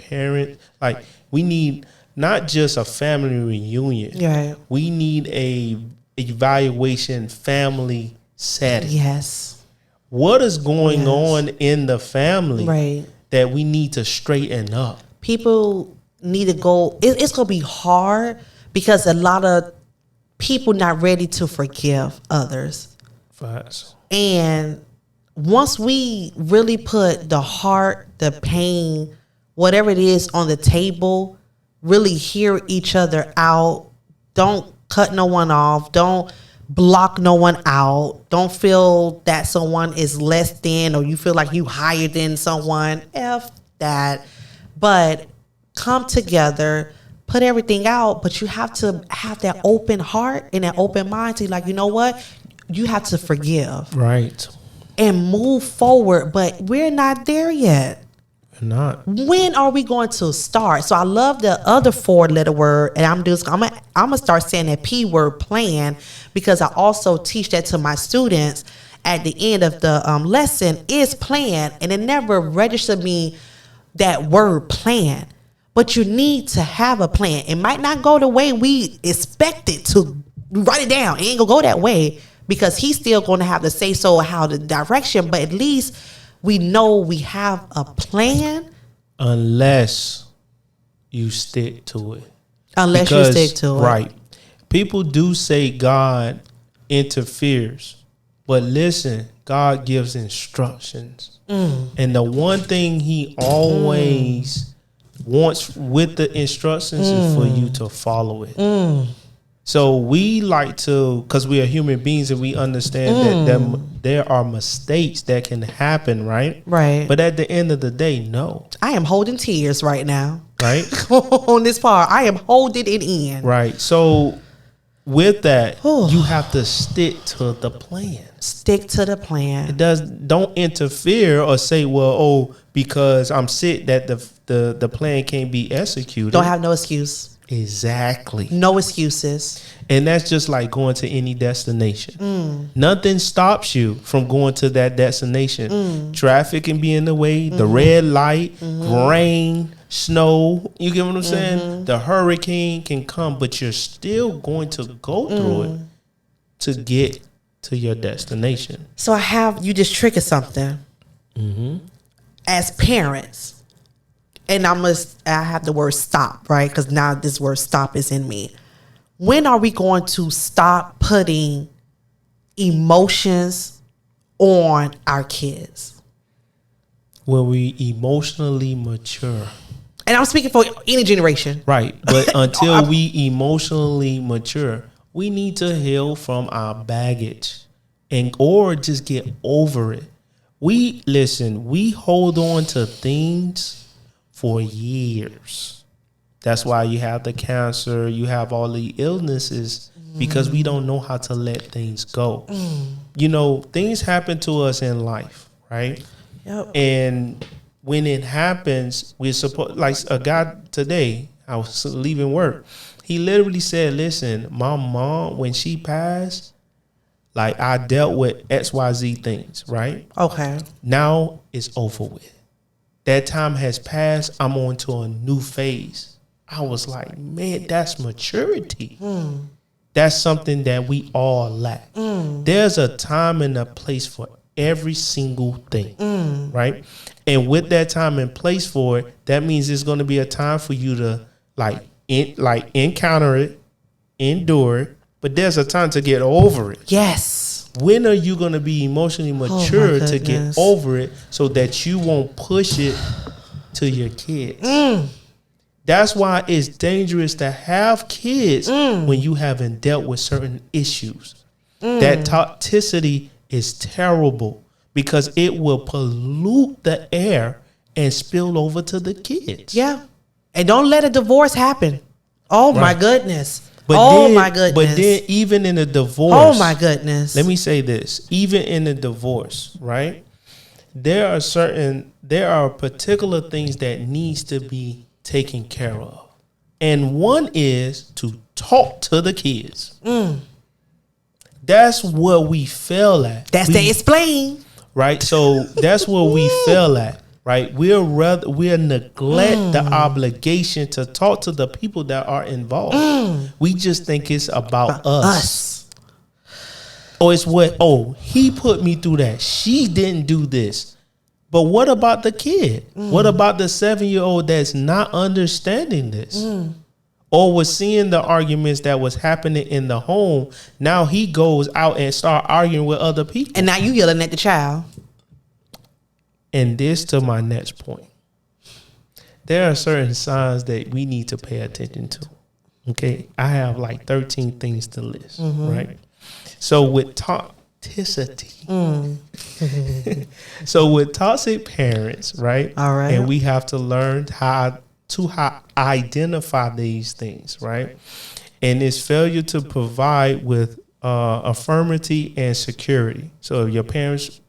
we need not just a family reunion. Right. We need a evaluation family setting. Yes. What is going on in the family that we need to straighten up? People need to go. It's going to be hard because a lot of people not ready to forgive others. Facts. And once we really put the heart, the pain, whatever it is on the table, really hear each other out. Don't cut no one off. Don't block no one out. Don't feel that someone is less than or you feel like you higher than someone. F that. But come together, put everything out, but you have to have that open heart and that open mind to like, you know what? You have to forgive. Right. And move forward, but we're not there yet. We're not. When are we going to start? So I love the other 4-letter word, and I'm gonna start saying that P word, plan, because I also teach that to my students at the end of the lesson is plan, and it never registered me that word plan. But you need to have a plan. It might not go the way we expect it to. Write it down. It ain't gonna go that way. Because he's still going to have to say so how the direction, but at least we know we have a plan. Unless you stick to it. Unless you stick to it. Right. People do say God interferes, but listen, God gives instructions. And the one thing he always wants with the instructions is for you to follow it. So we like to, because we are human beings and we understand that there are mistakes that can happen, right? Right. But at the end of the day, no. I am holding tears right now. Right? On this part, I am holding it in. Right. So with that, you have to stick to the plan. Stick to the plan. Don't interfere or say, well, because I'm sick that the plan can't be executed. Don't have no excuse. Exactly. No excuses. And that's just like going to any destination. Nothing stops you from going to that destination. Traffic can be in the way, the red light, rain, snow. You get what I'm saying? The hurricane can come, but you're still going to go through it to get to your destination. So you just triggered something. As parents, and I have the word stop, right? Because now this word stop is in me. When are we going to stop putting emotions on our kids? When we emotionally mature. And I'm speaking for any generation. Right. But until we emotionally mature, we need to heal from our baggage or just get over it. We hold on to things for years. That's why you have the cancer, you have all the illnesses, because we don't know how to let things go. You know, things happen to us in life, right? Yep. And when it happens, we're supposed, like a guy today, I was leaving work. He literally said, listen, my mom, when she passed, like I dealt with XYZ things, right? Okay. Now it's over with. That time has passed. I'm on to a new phase. I was like, man, that's maturity. That's something that we all lack. There's a time and a place for every single thing, right? And with that time and place for it, that means there's going to be a time for you to encounter it, endure it, but there's a time to get over it. Yes. When are you going to be emotionally mature to get over it so that you won't push it to your kids? That's why it's dangerous to have kids when you haven't dealt with certain issues. That toxicity is terrible because it will pollute the air and spill over to the kids. Yeah. And don't let a divorce happen. Oh, my goodness. My goodness. But then even in a divorce. Oh, my goodness. Let me say this. Even in a divorce, right? There are particular things that needs to be taken care of. And one is to talk to the kids. That's what we fail at. They explain. Right? So that's what we fail at. Right? We'll neglect the obligation to talk to the people that are involved. We just think it's about us. Or it's he put me through that. She didn't do this. But what about the kid? What about the 7-year-old that's not understanding this? Or was seeing the arguments that was happening in the home. Now he goes out and start arguing with other people. And now you yelling at the child. And this to my next point. There are certain signs that we need to pay attention to. Okay. I have like 13 things to list. Right. So with toxicity. So with toxic parents, right? All right. And we have to learn how to identify these things, right? And it's failure to provide with affirmity and security. So if your parents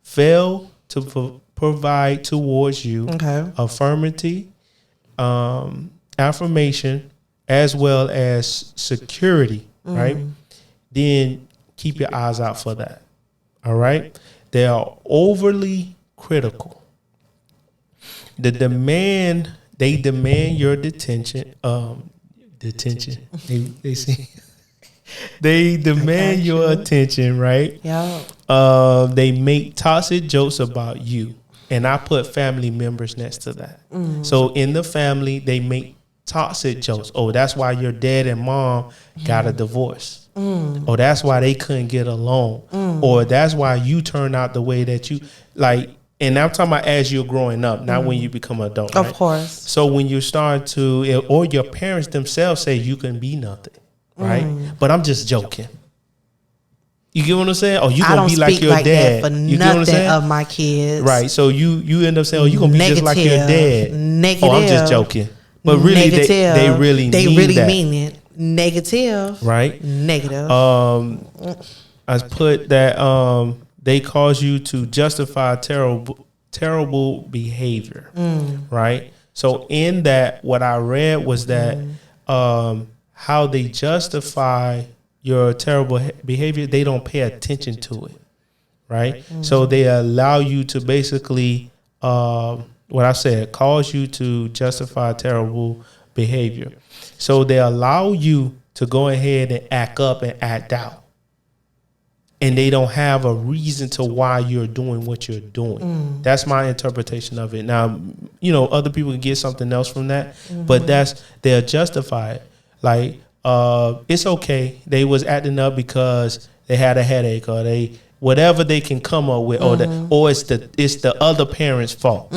fail to provide towards you affirmity, affirmation, as well as security, right? Then keep your eyes out for that. All right? They are overly critical. They demand your detention. They see. They demand your attention, right? Yeah. They make toxic jokes about you. And I put family members next to that. So in the family, they make toxic jokes. Oh, that's why your dad and mom got a divorce. Or that's why they couldn't get along. Or that's why you turned out the way that you like. And I'm talking about as you're growing up, not when you become an adult. Of right? course. So when you start to, or your parents themselves say you can be nothing, right? But I'm just joking. You get what I'm saying? Oh, you gonna be like your dad? For You get what I'm saying? of my kids, right? So you end up saying, oh, you gonna be just like your dad? Negative. Oh, I'm just joking. But really, they really mean it. Negative, right? Negative. I put that they cause you to justify terrible behavior, right? So in that, what I read was that how they justify your terrible behavior, they don't pay attention to it, right? So they allow you to basically, what I said, cause you to justify terrible behavior. So they allow you to go ahead and act up and act out. and they don't have a reason to why you're doing what you're doing. That's my interpretation of it. Now, other people can get something else from that, but they'll justify it. Like, it's okay. They was acting up because they had a headache, or they whatever they can come up with, or it's the other parent's fault.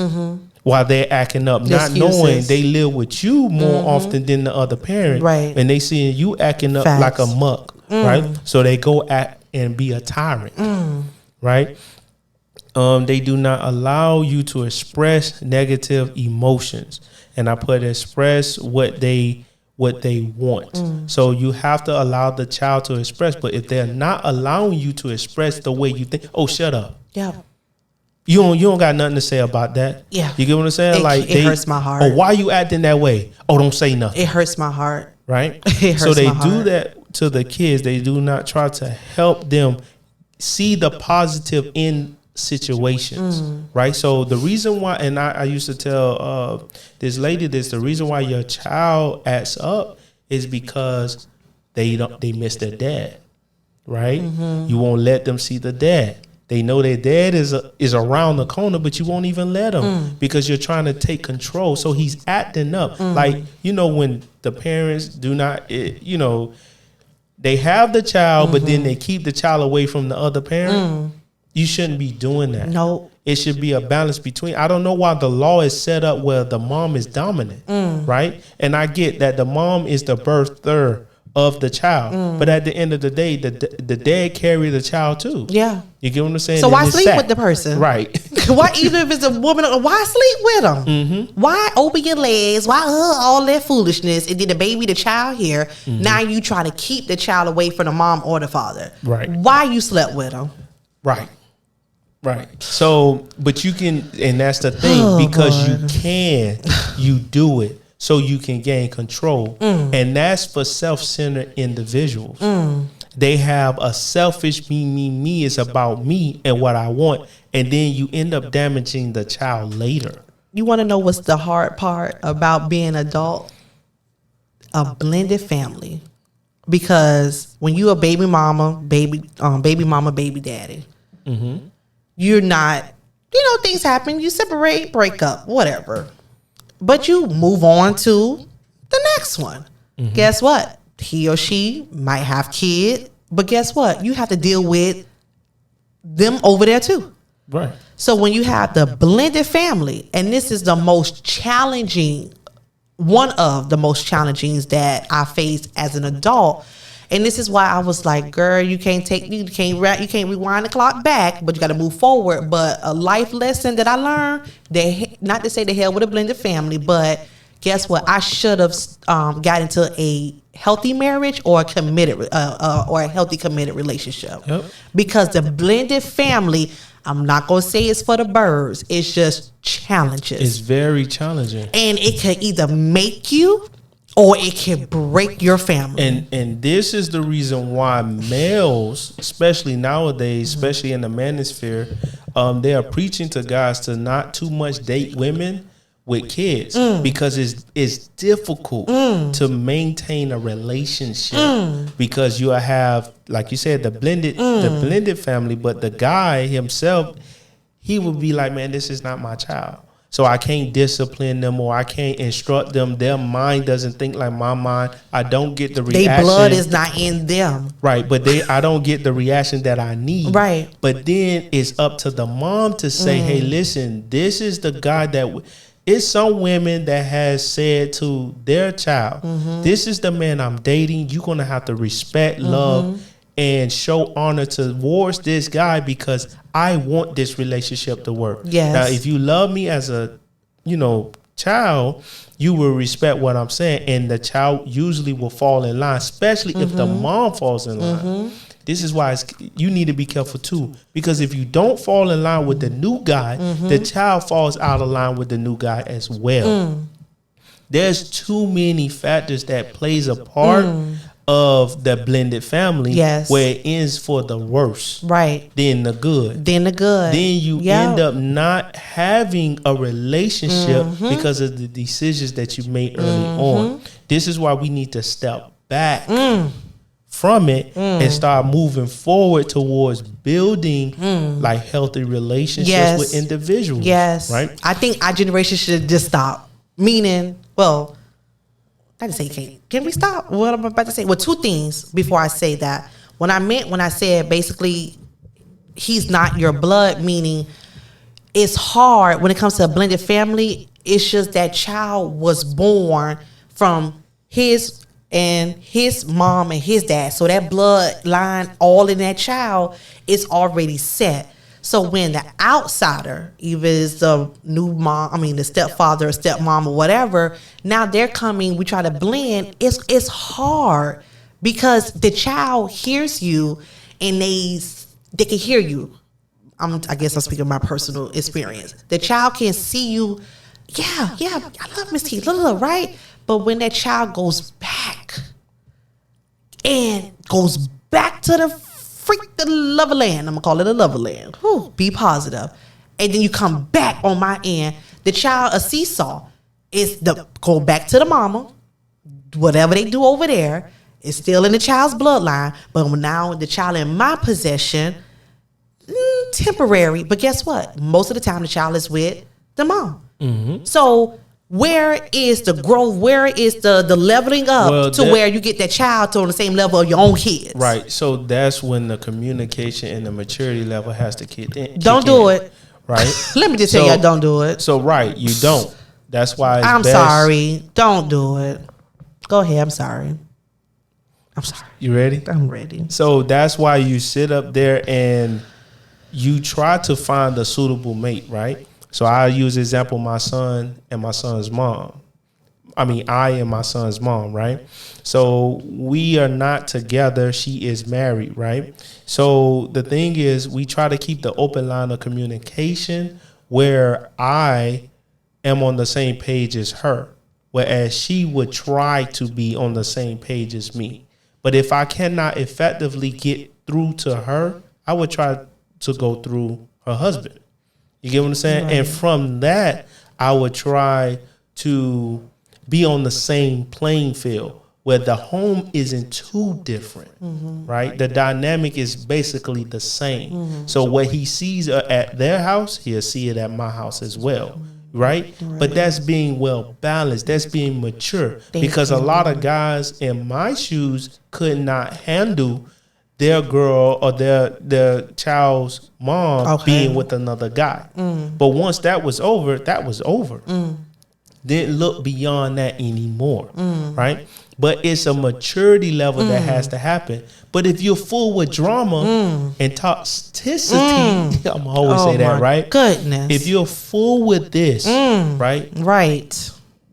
While they're acting up, not knowing they live with you more often than the other parent, right? And they seeing you acting up like a muck, right? So they go at and be a tyrant, right? They do not allow you to express negative emotions, and I put express what they want. So you have to allow the child to express. But if they're not allowing you to express the way you think, shut up. Yeah. You don't got nothing to say about that. Yeah. You get what I'm saying? It hurts my heart. Why you acting that way? Don't say nothing. It hurts my heart. Right? It hurts so they my heart. do that to the kids. They do not try to help them see the positive in situations. Right? So the reason why, and I used to tell this lady this, the reason why your child acts up is because they miss their dad. Right? You won't let them see the dad. They know their dad is around the corner, but you won't even let him because you're trying to take control. So he's acting up. Like, when the parents do not, they have the child, but then they keep the child away from the other parent. You shouldn't be doing that. No. It should be a balance between. I don't know why the law is set up where the mom is dominant, right? And I get that the mom is the birther of the child, but at the end of the day, the dad carry the child too. Yeah, you get what I'm saying? So why sleep with the person, right? Why, even if it's a woman, why sleep with them? Why open your legs? Why all that foolishness? And then the child here. Now you try to keep the child away from the mom or the father. Right? Why you slept with them? Right. So, but you can, and that's the thing, because you do it. So you can gain control. And that's for self-centered individuals. They have a selfish me. It's about me and what I want. And then you end up damaging the child later. You want to know what's the hard part about being an adult? A blended family. Because when you a baby mama, baby daddy, you're not, things happen. You separate, break up, whatever. But you move on to the next one. Guess what? He or she might have kids, but guess what? You have to deal with them over there too. Right. So when you have the blended family, and this is the most challenging, one of the most challenging that I faced as an adult. And this is why I was like, girl, you can't rewind the clock back, but you got to move forward. But a life lesson that I learned, not to say the hell with a blended family, but guess what? I should have got into a healthy marriage or a committed or a healthy committed relationship. Yep. Because the blended family, I'm not going to say it's for the birds. It's just challenges. It's very challenging. And it could either make you or it can break your family. And this is the reason why males, especially nowadays, especially in the manosphere, they are preaching to guys to not too much date women with kids because it's difficult to maintain a relationship because you have, like you said, the blended family, but the guy himself, he would be like, man, this is not my child. So I can't discipline them or I can't instruct them. Their mind doesn't think like my mind. I don't get the reaction. Their blood is not in them. Right, but I don't get the reaction that I need. Right. But then it's up to the mom to say, hey, listen, this is the guy that... It's some women that has said to their child, this is the man I'm dating. You're going to have to respect, love, and show honor towards this guy because I want this relationship to work. Yes. Now, if you love me as a, child, you will respect what I'm saying, and the child usually will fall in line, especially if the mom falls in line. This is why you need to be careful too, because if you don't fall in line with the new guy, the child falls out of line with the new guy as well. There's too many factors that plays a part of the blended family, where it ends for the worse, right? Then the good, then you end up not having a relationship because of the decisions that you made early on. This is why we need to step back from it and start moving forward towards building like healthy relationships with individuals. Yes. Right. I think our generation should just stop. Meaning, well, I just say can we stop? What I'm about to say. Well, two things before I say that. When I said basically he's not your blood, meaning it's hard when it comes to a blended family. It's just that child was born from his mom and his dad. So that bloodline all in that child is already set. So when the outsider, either is the new mom, the stepfather or stepmom or whatever, now they're coming, we try to blend. It's hard because the child hears you and they can hear you. I guess I'm speaking my personal experience. The child can see you. Yeah, I love Miss T, right? But when that child goes back to the lover land, I'm gonna call it a lover land. Whew, be positive. And then you come back on my end, the child, a seesaw, is go back to the mama. Whatever they do over there is still in the child's bloodline. But now the child in my possession, temporary. But guess what? Most of the time the child is with the mom. Mm-hmm. So where is the growth? Where is the leveling up where you get that child to on the same level of your own kids? Right. So that's when the communication and the maturity level has to kick in. Don't do it. Right. Let me just tell you, don't do it. So you don't. That's why I'm sorry. Don't do it. Go ahead. I'm sorry. You ready? I'm ready. So that's why you sit up there and you try to find a suitable mate, right? So I use example my son and my son's mom. I and my son's mom, right? So we are not together. She is married, right? So the thing is, we try to keep the open line of communication where I am on the same page as her, whereas she would try to be on the same page as me. But if I cannot effectively get through to her, I would try to go through her husband. You get what I'm saying? Right. And from that, I would try to be on the same playing field where the home isn't too different, right? The dynamic is basically the same. So what he sees at their house, he'll see it at my house as well, right? But that's being well balanced. That's being mature. Because a lot of guys in my shoes could not handle their girl or their child's mom being with another guy. But once that was over, that was over. Didn't look beyond that anymore, right? But it's a maturity level that has to happen. But if you're full with drama and toxicity, I'm always say that, right? Goodness. If you're full with this, right?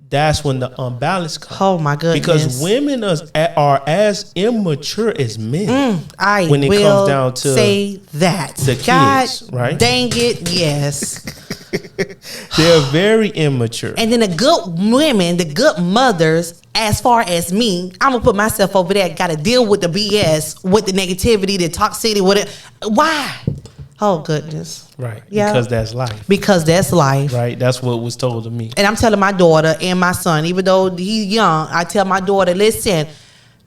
That's when the unbalance comes. Oh my goodness! Because women are as immature as men. When it comes down to say that the God kids, right? Dang it, yes. They're very immature. And then the good women, the good mothers, as far as me, I'm gonna put myself over there. Got to deal with the BS, with the negativity, the toxicity. Why? Oh goodness! Right? Yeah. Because that's life. Because that's life. Right. That's what was told to me. And I'm telling my daughter and my son, even though he's young, I tell my daughter, listen,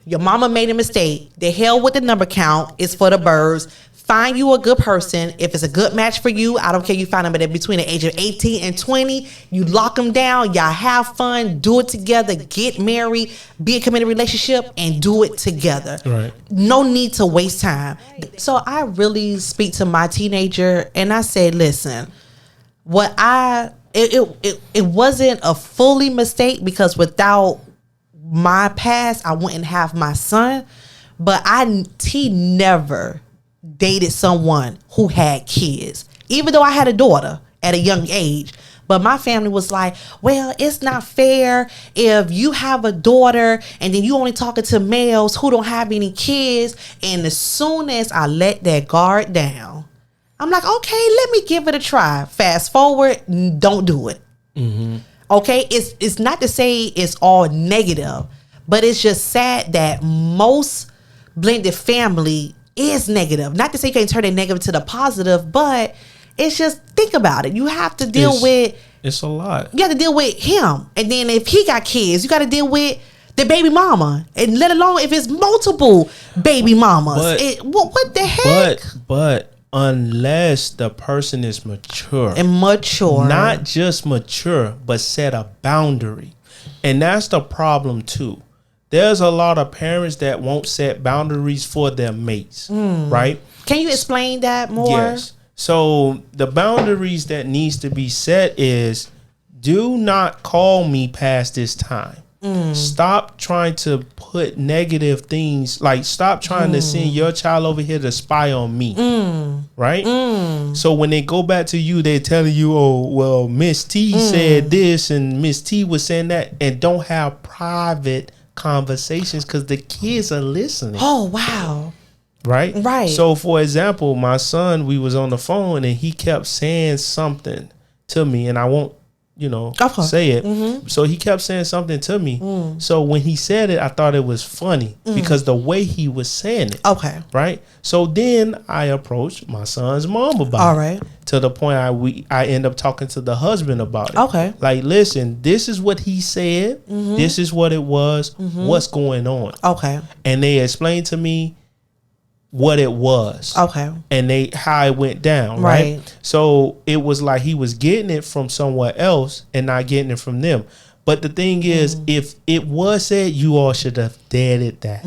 your mama made a mistake. The hell with the number count is for the birds. Find you a good person. If it's a good match for you, I don't care. You find them at between the age of 18 and 20. You lock them down. Y'all have fun. Do it together. Get married. Be in a committed relationship and do it together. Right. No need to waste time. So I really speak to my teenager and I say, listen, it wasn't a fully mistake because without my past, I wouldn't have my son. But he never dated someone who had kids, even though I had a daughter at a young age. But my family was like, well, it's not fair if you have a daughter and then you only talking to males who don't have any kids. And as soon as I let that guard down, I'm like, okay, let me give it a try. Fast forward, don't do it. Okay, it's not to say it's all negative, but it's just sad that most blended family is negative. Not to say you can't turn that negative to the positive, but it's just, think about it. You have to deal with... It's a lot. You have to deal with him. And then if he got kids, you got to deal with the baby mama, and let alone if it's multiple baby mamas. What the heck? But unless the person is mature. Not just mature, but set a boundary. And that's the problem too. There's a lot of parents that won't set boundaries for their mates, right? Can you explain that more? Yes. So the boundaries that needs to be set is, do not call me past this time. Stop trying to put negative things, like stop trying to send your child over here to spy on me. Right? So when they go back to you, they're telling you, oh, well, Miss T said this and Miss T was saying that, and don't have private conversations because the kids are listening. Oh, wow. Right. So for example, my son, we was on the phone and he kept saying something to me, and I won't, say it. So he kept saying something to me. So when he said it, I thought it was funny because the way he was saying it. Okay. Right. So then I approached my son's mom about it. To the point I end up talking to the husband about it. Okay. Like, listen, this is what he said. This is what it was. What's going on? Okay. And they explained to me what it was. Okay. And how it went down. Right. So it was like he was getting it from somewhere else and not getting it from them. But the thing is, if it was said, you all should have dated that.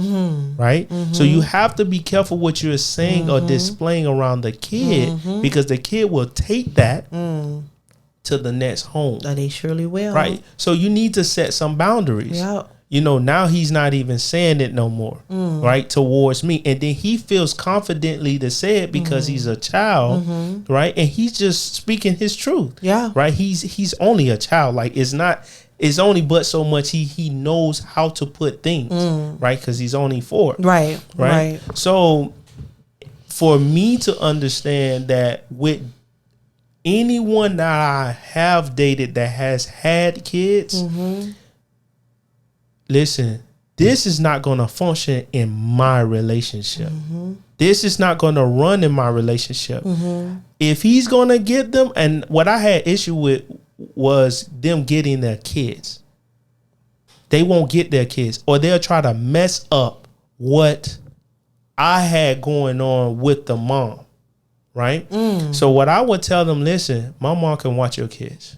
Right. So you have to be careful what you're saying or displaying around the kid, because the kid will take that to the next home. They surely will. Right. So you need to set some boundaries. Yep. Now he's not even saying it no more, right, towards me. And then he feels confidently to say it because he's a child, right? And he's just speaking his truth. Yeah. Right? He's only a child. Like, it's only but so much he knows how to put things, right? Because he's only 4. Right. So for me to understand that with anyone that I have dated that has had kids, listen, this is not going to function in my relationship. This is not going to run in my relationship. If he's going to get them, and what I had issue with was them getting their kids. They won't get their kids, or they'll try to mess up what I had going on with the mom, right? So what I would tell them, listen, my mom can watch your kids.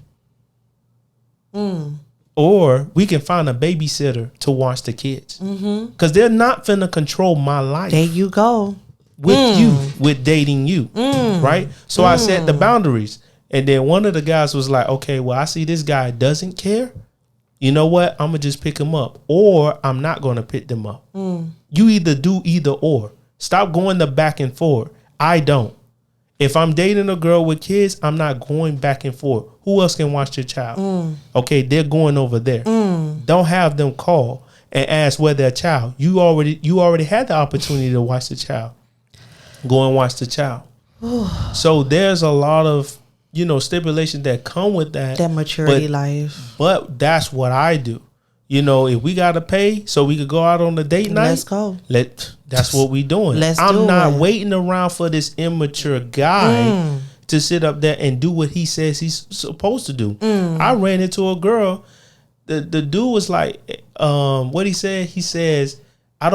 Or we can find a babysitter to watch the kids. Because they're not finna control my life. There you go. With you, with dating you. Right? So I set the boundaries. And then one of the guys was like, okay, well, I see this guy doesn't care. You know what? I'm going to just pick him up. Or I'm not going to pick them up. You either do either or. Stop going the back and forth. I don't. If I'm dating a girl with kids, I'm not going back and forth. Who else can watch your child? Okay, they're going over there. Don't have them call and ask where their child. You already had the opportunity to watch the child. Go and watch the child. So there's a lot of stipulations that come with that maturity life. But that's what I do. If we gotta pay so we could go out on a date night, let's go. That's what we doing. I'm not waiting around for this immature guy to sit up there and do what he says he's supposed to do. I ran into a girl. The dude was like, what he said? He says, I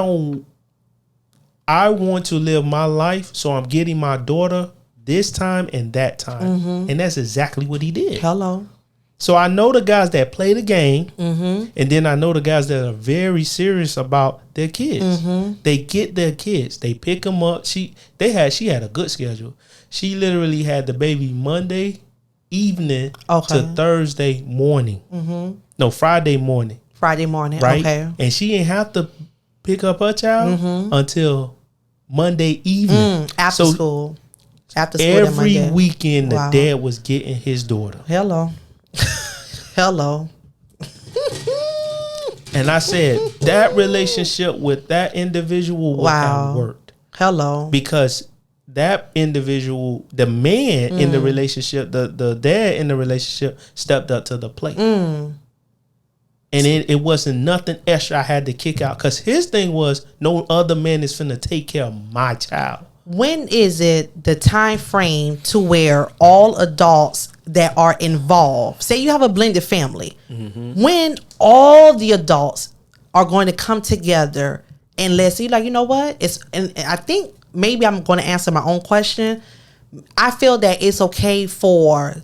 want to live my life, so I'm getting my daughter this time and that time. And that's exactly what he did. Hello. So I know the guys that play the game, and then I know the guys that are very serious about their kids. They get their kids. They pick them up. She had a good schedule. She literally had the baby Monday evening to Thursday morning. No, Friday morning. Friday morning, right? Okay. And she didn't have to pick up her child until Monday evening. After school. Every weekend, the dad was getting his daughter. Hello. And I said that relationship with that individual would have worked. Because that individual, the man in the relationship, the dad in the relationship stepped up to the plate. And it wasn't nothing extra I had to kick out. Because his thing was, no other man is finna take care of my child. When is it the time frame to where all adults that are involved, say you have a blended family, when all the adults are going to come together and let's see, like, you know what? And I think maybe I'm going to answer my own question. I feel that it's okay for,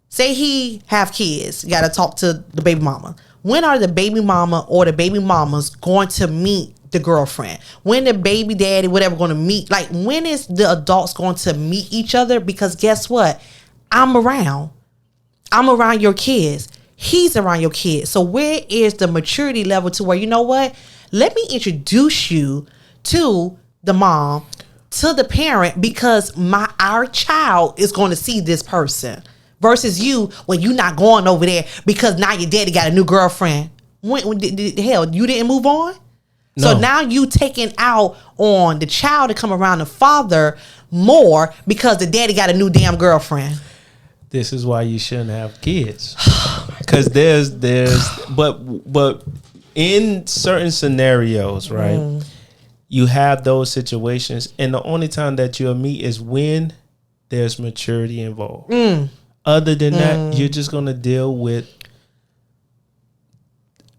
say he have kids, you got to talk to the baby mama. When are the baby mama or the baby mamas going to meet the girlfriend? When the baby daddy, whatever, going to meet? Like, when is the adults going to meet each other? Because guess what? I'm around your kids. He's around your kids. So where is the maturity level to where, you know what? Let me introduce you to the mom, to the parent, because our child is going to see this person. Versus you, when you not going over there because now your daddy got a new girlfriend. Hell, you didn't move on? No. So now you taking out on the child to come around the father more because the daddy got a new damn girlfriend. This is why you shouldn't have kids. Because but in certain scenarios, right, you have those situations, and the only time that you'll meet is when there's maturity involved. Other than that, you're just going to deal with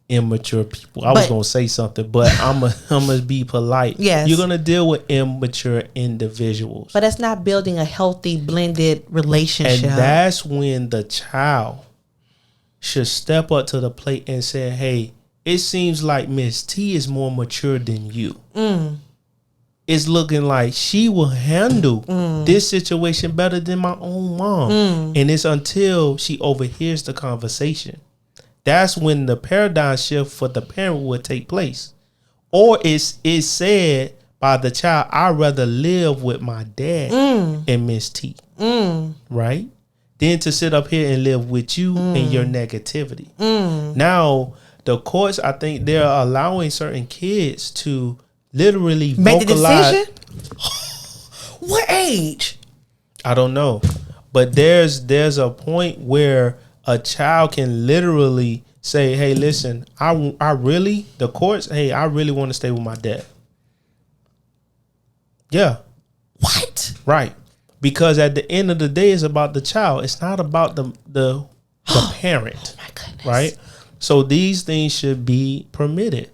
immature people. I was going to say something, but I'm going to be polite. Yes. You're going to deal with immature individuals. But that's not building a healthy, blended relationship. And that's when the child should step up to the plate and say, hey, it seems like Miss T is more mature than you. It's looking like she will handle this situation better than my own mom. And it's until she overhears the conversation. That's when the paradigm shift for the parent would take place. Or it's said by the child, I'd rather live with my dad and Miss T. Right? Than to sit up here and live with you and your negativity. Now, the courts, I think they're allowing certain kids to literally make vocalize. The decision? What age? I don't know. But there's a point where a child can literally say, hey, listen, I really want to stay with my dad. Yeah. What? Right. Because at the end of the day, it's about the child. It's not about the parent. Oh my goodness. Right? So these things should be permitted.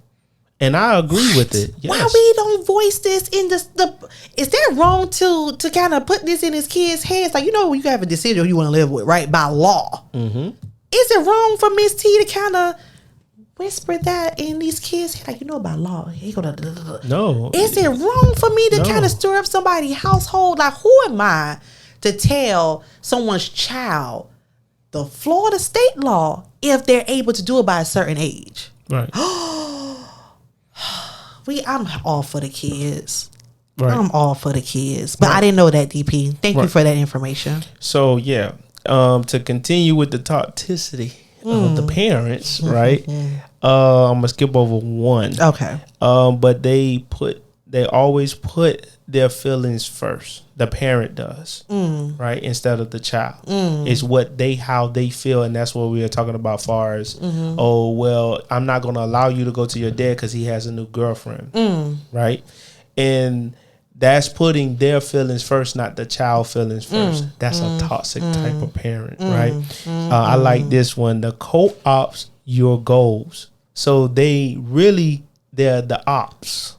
And I agree with it. Yes. Why we don't voice this in the is that wrong to kind of put this in his kids' heads? Like, you know, you have a decision who you want to live with, right? By law. Is it wrong for Miss T to kind of whisper that in these kids' head? Like, you know, by law, he gonna no. Is it wrong for me to kind of stir up somebody's household? Like, who am I to tell someone's child the Florida state law if they're able to do it by a certain age? Right. I'm all for the kids. Right. I'm all for the kids. But I didn't know that, DP. Thank you for that information. So, yeah. To continue with the toxicity of the parents, right? I'm going to skip over one. Okay. But they always put their feelings first. The parent does, right? Instead of the child. It's how they feel, and that's what we are talking about far as, oh, well, I'm not going to allow you to go to your dad because he has a new girlfriend, right? And that's putting their feelings first, not the child feelings first. That's a toxic type of parent, right? I like this one. The co-ops your goals. So they're the ops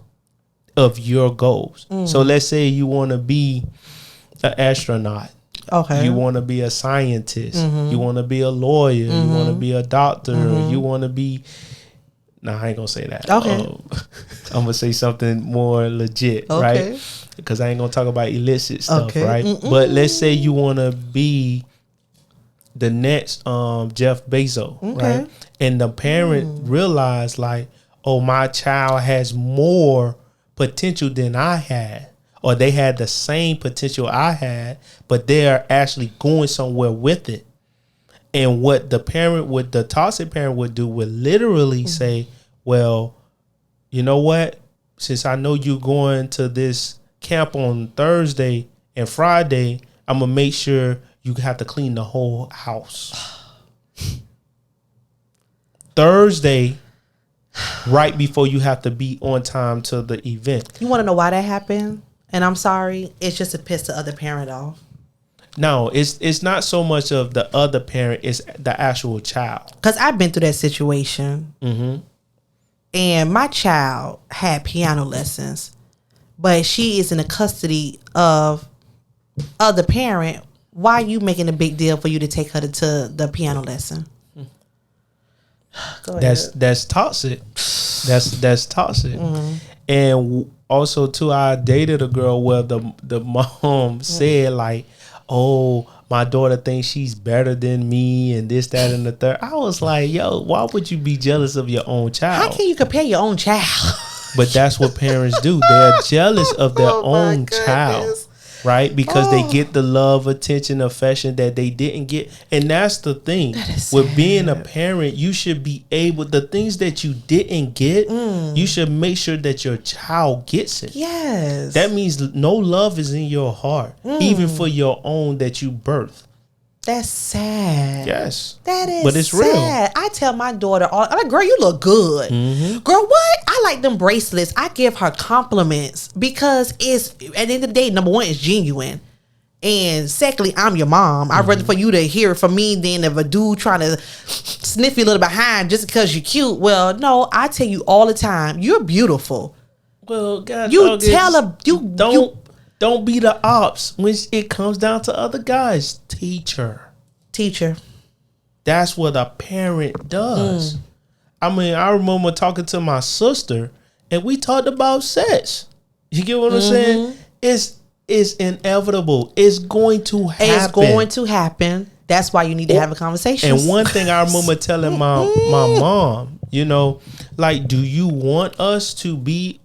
of your goals. So let's say you want to be an astronaut. Okay. You want to be a scientist. You want to be a lawyer. You want to be a doctor. You want to be... Nah, I ain't going to say that. Okay. I'm going to say something more legit, right? Because I ain't going to talk about illicit stuff, right? But let's say you want to be the next Jeff Bezos, right? And the parent realized, like, oh, my child has more potential than I had, or they had the same potential I had, but they're actually going somewhere with it. And what the toxic parent would do would literally say, well, you know what? Since I know you're going to this camp on Thursday and Friday, I'm going to make sure you have to clean the whole house. Thursday, right before you have to be on time to the event. You want to know why that happened? And I'm sorry, it's just to piss the other parent off. No, it's not so much of the other parent, it's the actual child. Because I've been through that situation. and my child had piano lessons, but she is in the custody of the parent, why are you making a big deal for you to take her to the piano lesson? That's toxic. That's toxic. Mm-hmm. And also too, I dated a girl where the mom said like, "Oh, my daughter thinks she's better than me," and this, that, and the third. I was like, "Yo, why would you be jealous of your own child? How can you compare your own child?" But that's what parents do. They're jealous of their own child. Right? Because they get the love, attention, affection that they didn't get. And that's the thing. With being a parent, you should be able, the things that you didn't get, you should make sure that your child gets it. Yes. That means no love is in your heart, even for your own that you birth. That's sad. Yes. That is but it's sad. real. I tell my daughter, I'm like, girl, you look good. Mm-hmm. Girl, what? I like them bracelets. I give her compliments because it's, at the end of the day, number one, it's genuine. And secondly, I'm your mom. I'd rather for you to hear it from me than if a dude trying to sniff you a little behind just because you're cute. Well, no, I tell you all the time, you're beautiful. Well, God, you tell her, don't be the ops when it comes down to other guys. Teacher. That's what a parent does. I mean, I remember talking to my sister and we talked about sex. You get what I'm saying? It's inevitable. It's going to happen. That's why you need to have a conversation. And one thing I remember telling my mom, you know, like, do you want us to be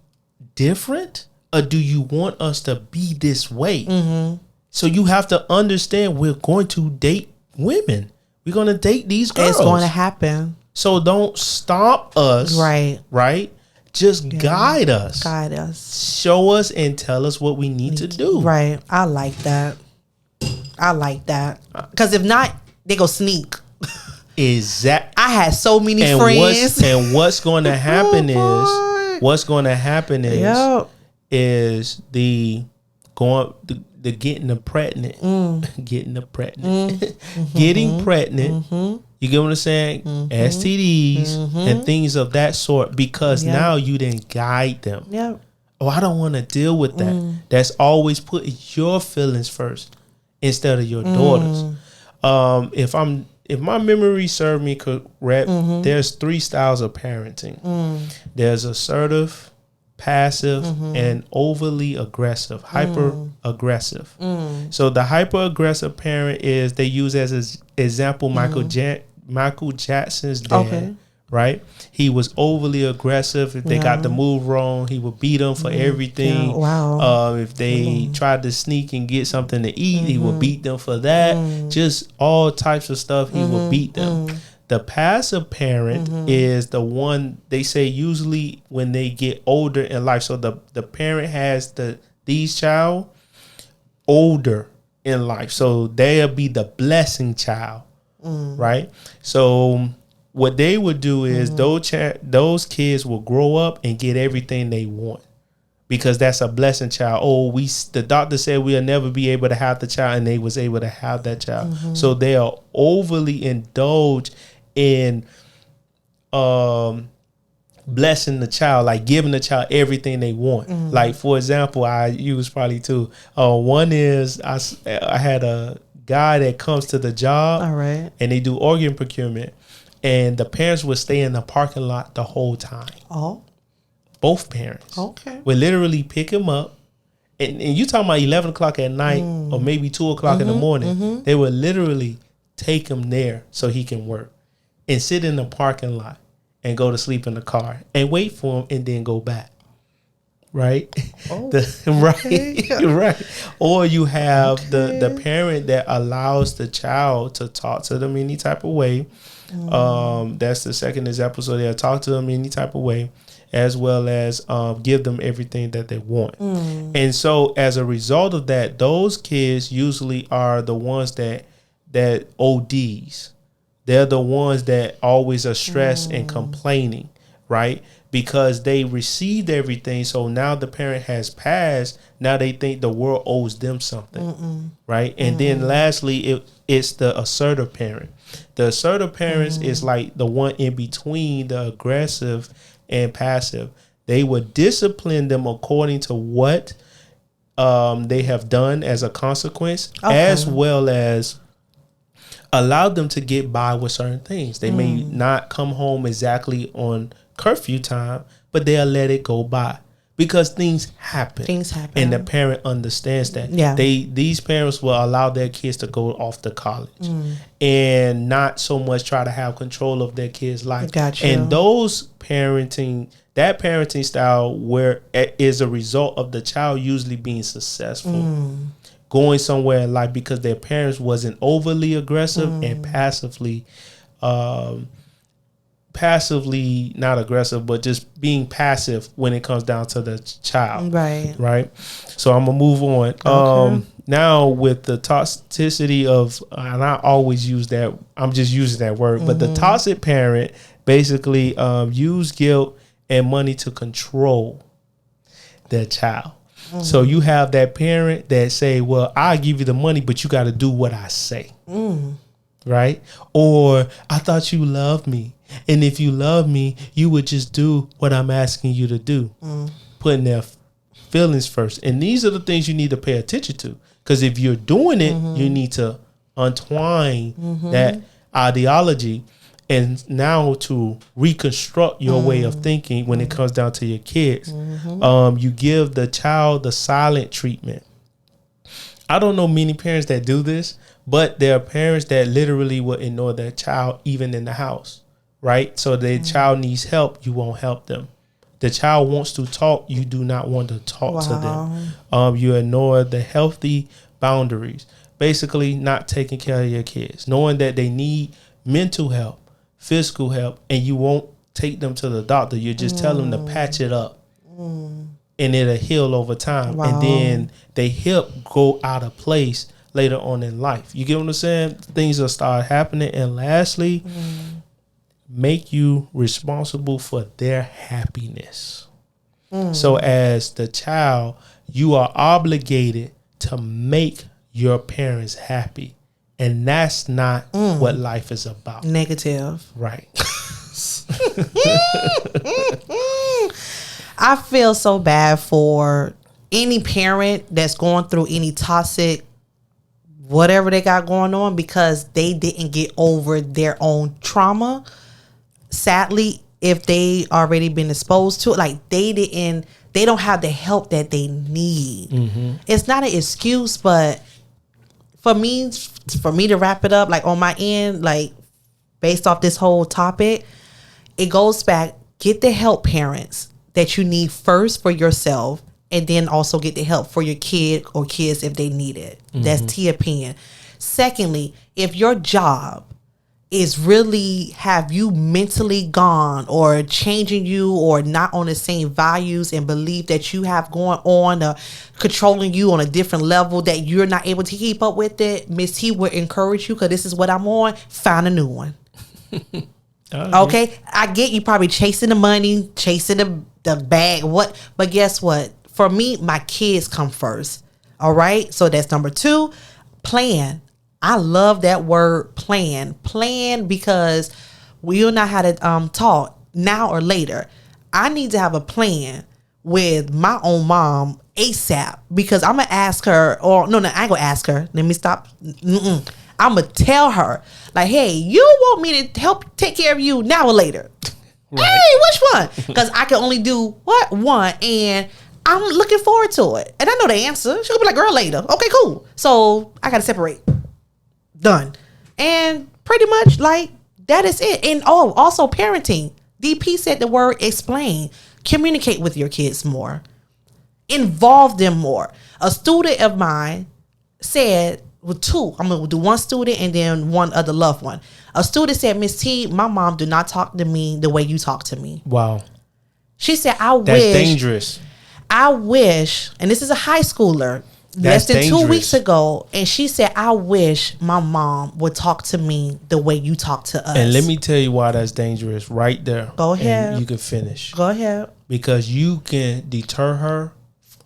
different? Or do you want us to be this way? Mm-hmm. So you have to understand we're going to date women. We're going to date these girls. It's going to happen. So don't stop us. Right? Just guide us. Show us and tell us what we need to do. Right. I like that. Because if not, they go sneak. Exactly. I had so many friends. What's going to happen is... is the getting the pregnant, getting pregnant. You get what I'm saying? STDs and things of that sort, because now you didn't guide them. Oh, I don't want to deal with that. That's always putting your feelings first instead of your daughter's. If my memory serves me correct, there's 3 styles of parenting. There's assertive, passive, and overly aggressive, hyper aggressive. So the hyper aggressive parent is, they use as an example Michael Jackson's dad. Right? He was overly aggressive. If they got the move wrong, he would beat them for everything. If they tried to sneak and get something to eat, he would beat them for that. Just all types of stuff, he would beat them. The passive parent is the one, they say, usually when they get older in life. So the parent has these child older in life. So they'll be the blessing child. Right? So what they would do is those kids will grow up and get everything they want, because that's a blessing child. Oh, the doctor said we'll never be able to have the child, and they was able to have that child. So they'll overly indulge in blessing the child, like giving the child everything they want. Like, for example, I use probably 2. One is I had a guy that comes to the job, and they do organ procurement, and the parents would stay in the parking lot the whole time. Both parents would literally pick him up, and you talking about 11 o'clock at night or maybe 2 o'clock in the morning. They would literally take him there so he can work, and sit in the parking lot and go to sleep in the car and wait for him and then go back. Right? Right. Or you have the parent that allows the child to talk to them any type of way. That's the second example. So they'll talk to them any type of way, as well as give them everything that they want. And so as a result of that, those kids usually are the ones that ODs. They're the ones that always are stressed and complaining, right? Because they received everything. So now the parent has passed. Now they think the world owes them something, right? And then lastly, it's the assertive parent. The assertive parents is like the one in between the aggressive and passive. They would discipline them according to what they have done as a consequence, as well as allow them to get by with certain things. They may not come home exactly on curfew time, but they'll let it go by because things happen. And the parent understands that. Yeah. These parents will allow their kids to go off to college and not so much try to have control of their kids' life. Gotcha. And that parenting style where it is a result of the child usually being successful, going somewhere in life because their parents wasn't overly aggressive and passively not aggressive, but just being passive when it comes down to the child. Right. So I'm gonna move on. Okay. Now with the toxicity of, and I always use that, I'm just using that word, but the toxic parent basically use guilt and money to control their child. So you have that parent that say, well, I'll give you the money, but you got to do what I say. Right? Or I thought you loved me. And if you love me, you would just do what I'm asking you to do. Putting their feelings first. And these are the things you need to pay attention to. Because if you're doing it, you need to untwine that ideology and now to reconstruct your way of thinking when it comes down to your kids. You give the child the silent treatment. I don't know many parents that do this, but there are parents that literally will ignore their child even in the house, right? So their child needs help, you won't help them. The child wants to talk, you do not want to talk to them. You ignore the healthy boundaries. Basically, not taking care of your kids, knowing that they need mental help, physical help, and you won't take them to the doctor. You just tell them to patch it up and it'll heal over time. And then they help go out of place later on in life. You get what I'm saying? Things will start happening. And lastly, make you responsible for their happiness. So as the child, you are obligated to make your parents happy. And that's not what life is about. Negative. Right. I feel so bad for any parent that's going through any toxic, whatever they got going on, because they didn't get over their own trauma. Sadly, if they already been exposed to it, like they don't have the help that they need. It's not an excuse, but for me to wrap it up, like on my end, like based off this whole topic, it goes back, get the help, parents, that you need first for yourself, and then also get the help for your kid or kids if they need it. That's T opinion. Secondly, if your job is really have you mentally gone or changing you or not on the same values and belief that you have going on, or controlling you on a different level that you're not able to keep up with it, Miss T would encourage you, because this is what I'm on, find a new one. Okay? I get you probably chasing the money, chasing the bag, but guess what? For me, my kids come first. All right? So that's number 2. Plan. I love that word, plan. Plan, because we'll not have to talk now or later. I need to have a plan with my own mom ASAP, because I'm going to ask her, or no, I ain't going to ask her. Let me stop. I'm going to tell her, like, hey, you want me to help take care of you now or later? Right. Hey, which one? Because I can only do one, and I'm looking forward to it. And I know the answer. She'll be like, girl, later. Okay, cool. So I got to separate. Done. And pretty much like that is it. And also parenting. DP said the word explain. Communicate with your kids more. Involve them more. A student of mine said, with 2, I'm going to do one student and then one other loved one. A student said, Miss T, my mom do not talk to me the way you talk to me. Wow. She said, That's dangerous. I wish, and this is a high schooler, less than dangerous. 2 weeks ago, and she said, I wish my mom would talk to me the way you talk to us. And let me tell you why that's dangerous right there. Go ahead. And you can finish. Go ahead. Because you can deter her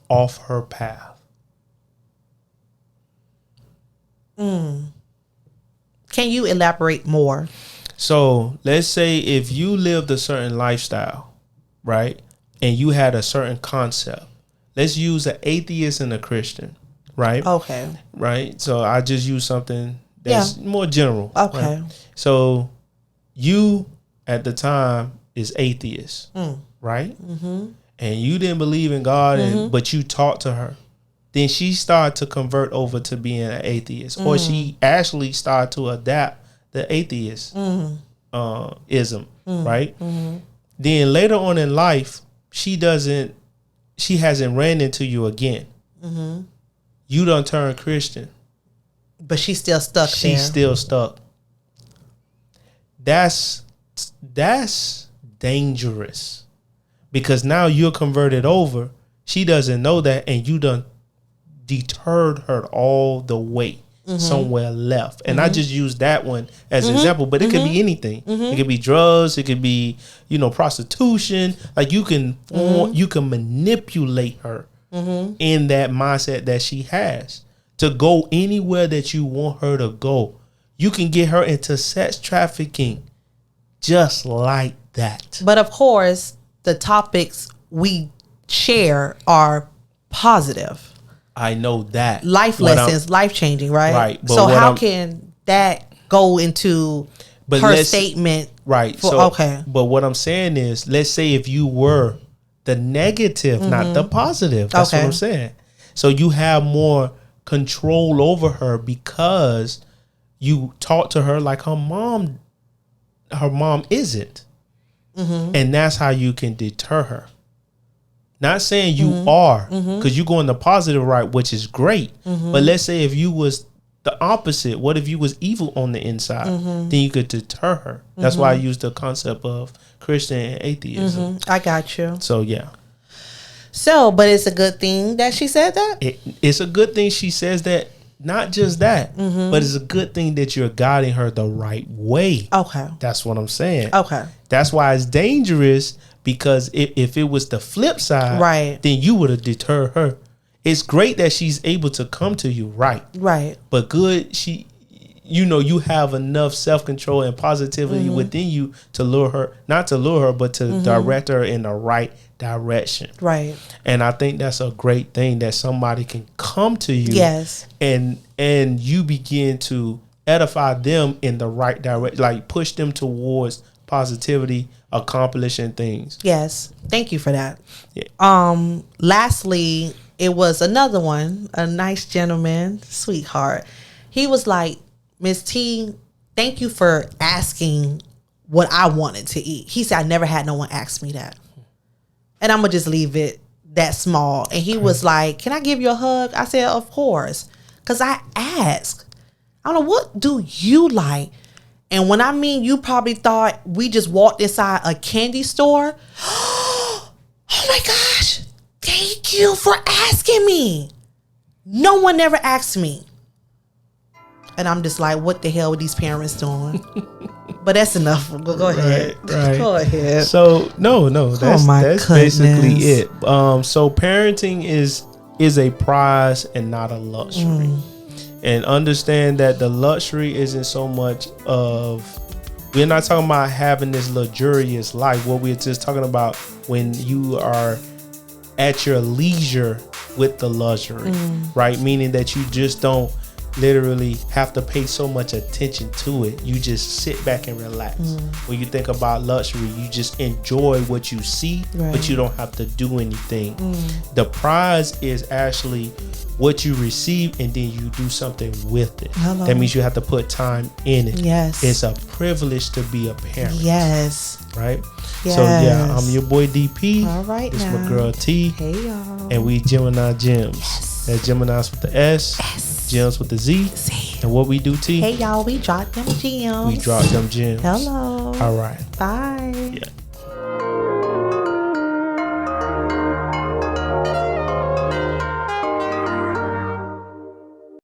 off her path. Can you elaborate more? So let's say if you lived a certain lifestyle right? And you had a certain concept. Let's use an atheist and a Christian, right? Okay. Right. So I just use something that's more general. Okay. Right? So you at the time is atheist, right? Mm-hmm. And you didn't believe in God, but you talked to her. Then she started to convert over to being an atheist, or she actually started to adapt the atheist ism, right? Mm-hmm. Then later on in life, she hasn't ran into you again. Mm-hmm. You done turned Christian, but she's still stuck. She's still stuck. That's dangerous, because now you're converted over. She doesn't know that, and you done deterred her all the way somewhere left. And I just use that one as an example, but it could be anything. It could be drugs. It could be, prostitution. Like you can manipulate her in that mindset that she has to go anywhere that you want her to go. You can get her into sex trafficking just like that. But of course, the topics we share are positive. I know that. Life lessons, life changing, right? Right. So how can that go into her statement? Right. But what I'm saying is, let's say if you were the negative, not the positive. That's what I'm saying. So you have more control over her because you talk to her like her mom isn't. And that's how you can deter her. Not saying you are, because you go in the positive right, which is great. But let's say if you was the opposite, what if you was evil on the inside? Then you could deter her. That's why I use the concept of Christian and atheism. I got you. So yeah. So, but it's a good thing that she said that? It's a good thing she says that. Not just that, but it's a good thing that you're guiding her the right way. Okay. That's what I'm saying. Okay. That's why it's dangerous, because if it was the flip side, right, then you would have deterred her. It's great that she's able to come to you, right? Right. But good, you have enough self-control and positivity within you to lure her, not to lure her, but to direct her in the right direction. Right. And I think that's a great thing, that somebody can come to you. Yes. And you begin to edify them in the right direction, like push them towards positivity, accomplishing things. Yes. Thank you for that. Yeah. Lastly, it was another one, a nice gentleman, sweetheart. He was like, Miss T, thank you for asking what I wanted to eat. He said, I never had no one ask me that. And I'm going to just leave it that small. And he was like, can I give you a hug? I said, of course. Because I asked, I don't know, what do you like? And when I mean, you probably thought we just walked inside a candy store. Oh my gosh. Thank you for asking me. No one ever asked me. And I'm just like, what the hell are these parents doing? But that's enough. Go ahead. Right. Go ahead. So no, that's basically it. So parenting is a prize and not a luxury. And understand that the luxury isn't so much of, we're not talking about having this luxurious life. What we're just talking about when you are at your leisure with the luxury, right? Meaning that you just don't literally have to pay so much attention to it. You just sit back and relax. When you think about luxury, you just enjoy what you see, but you don't have to do anything. The prize is actually what you receive, and then you do something with it. That means you have to put time in it. Yes. It's a privilege to be a parent. Yes. Right? Yes. So yeah, I'm your boy DP. All right. This now. my girl T. Hey y'all. And we Gemini Gemz. Yes. That's Geminis with the S. Gems with the Z. And what we do, T? Hey y'all, we drop them gems. We drop them gems. Hello. All right. Bye. Yeah.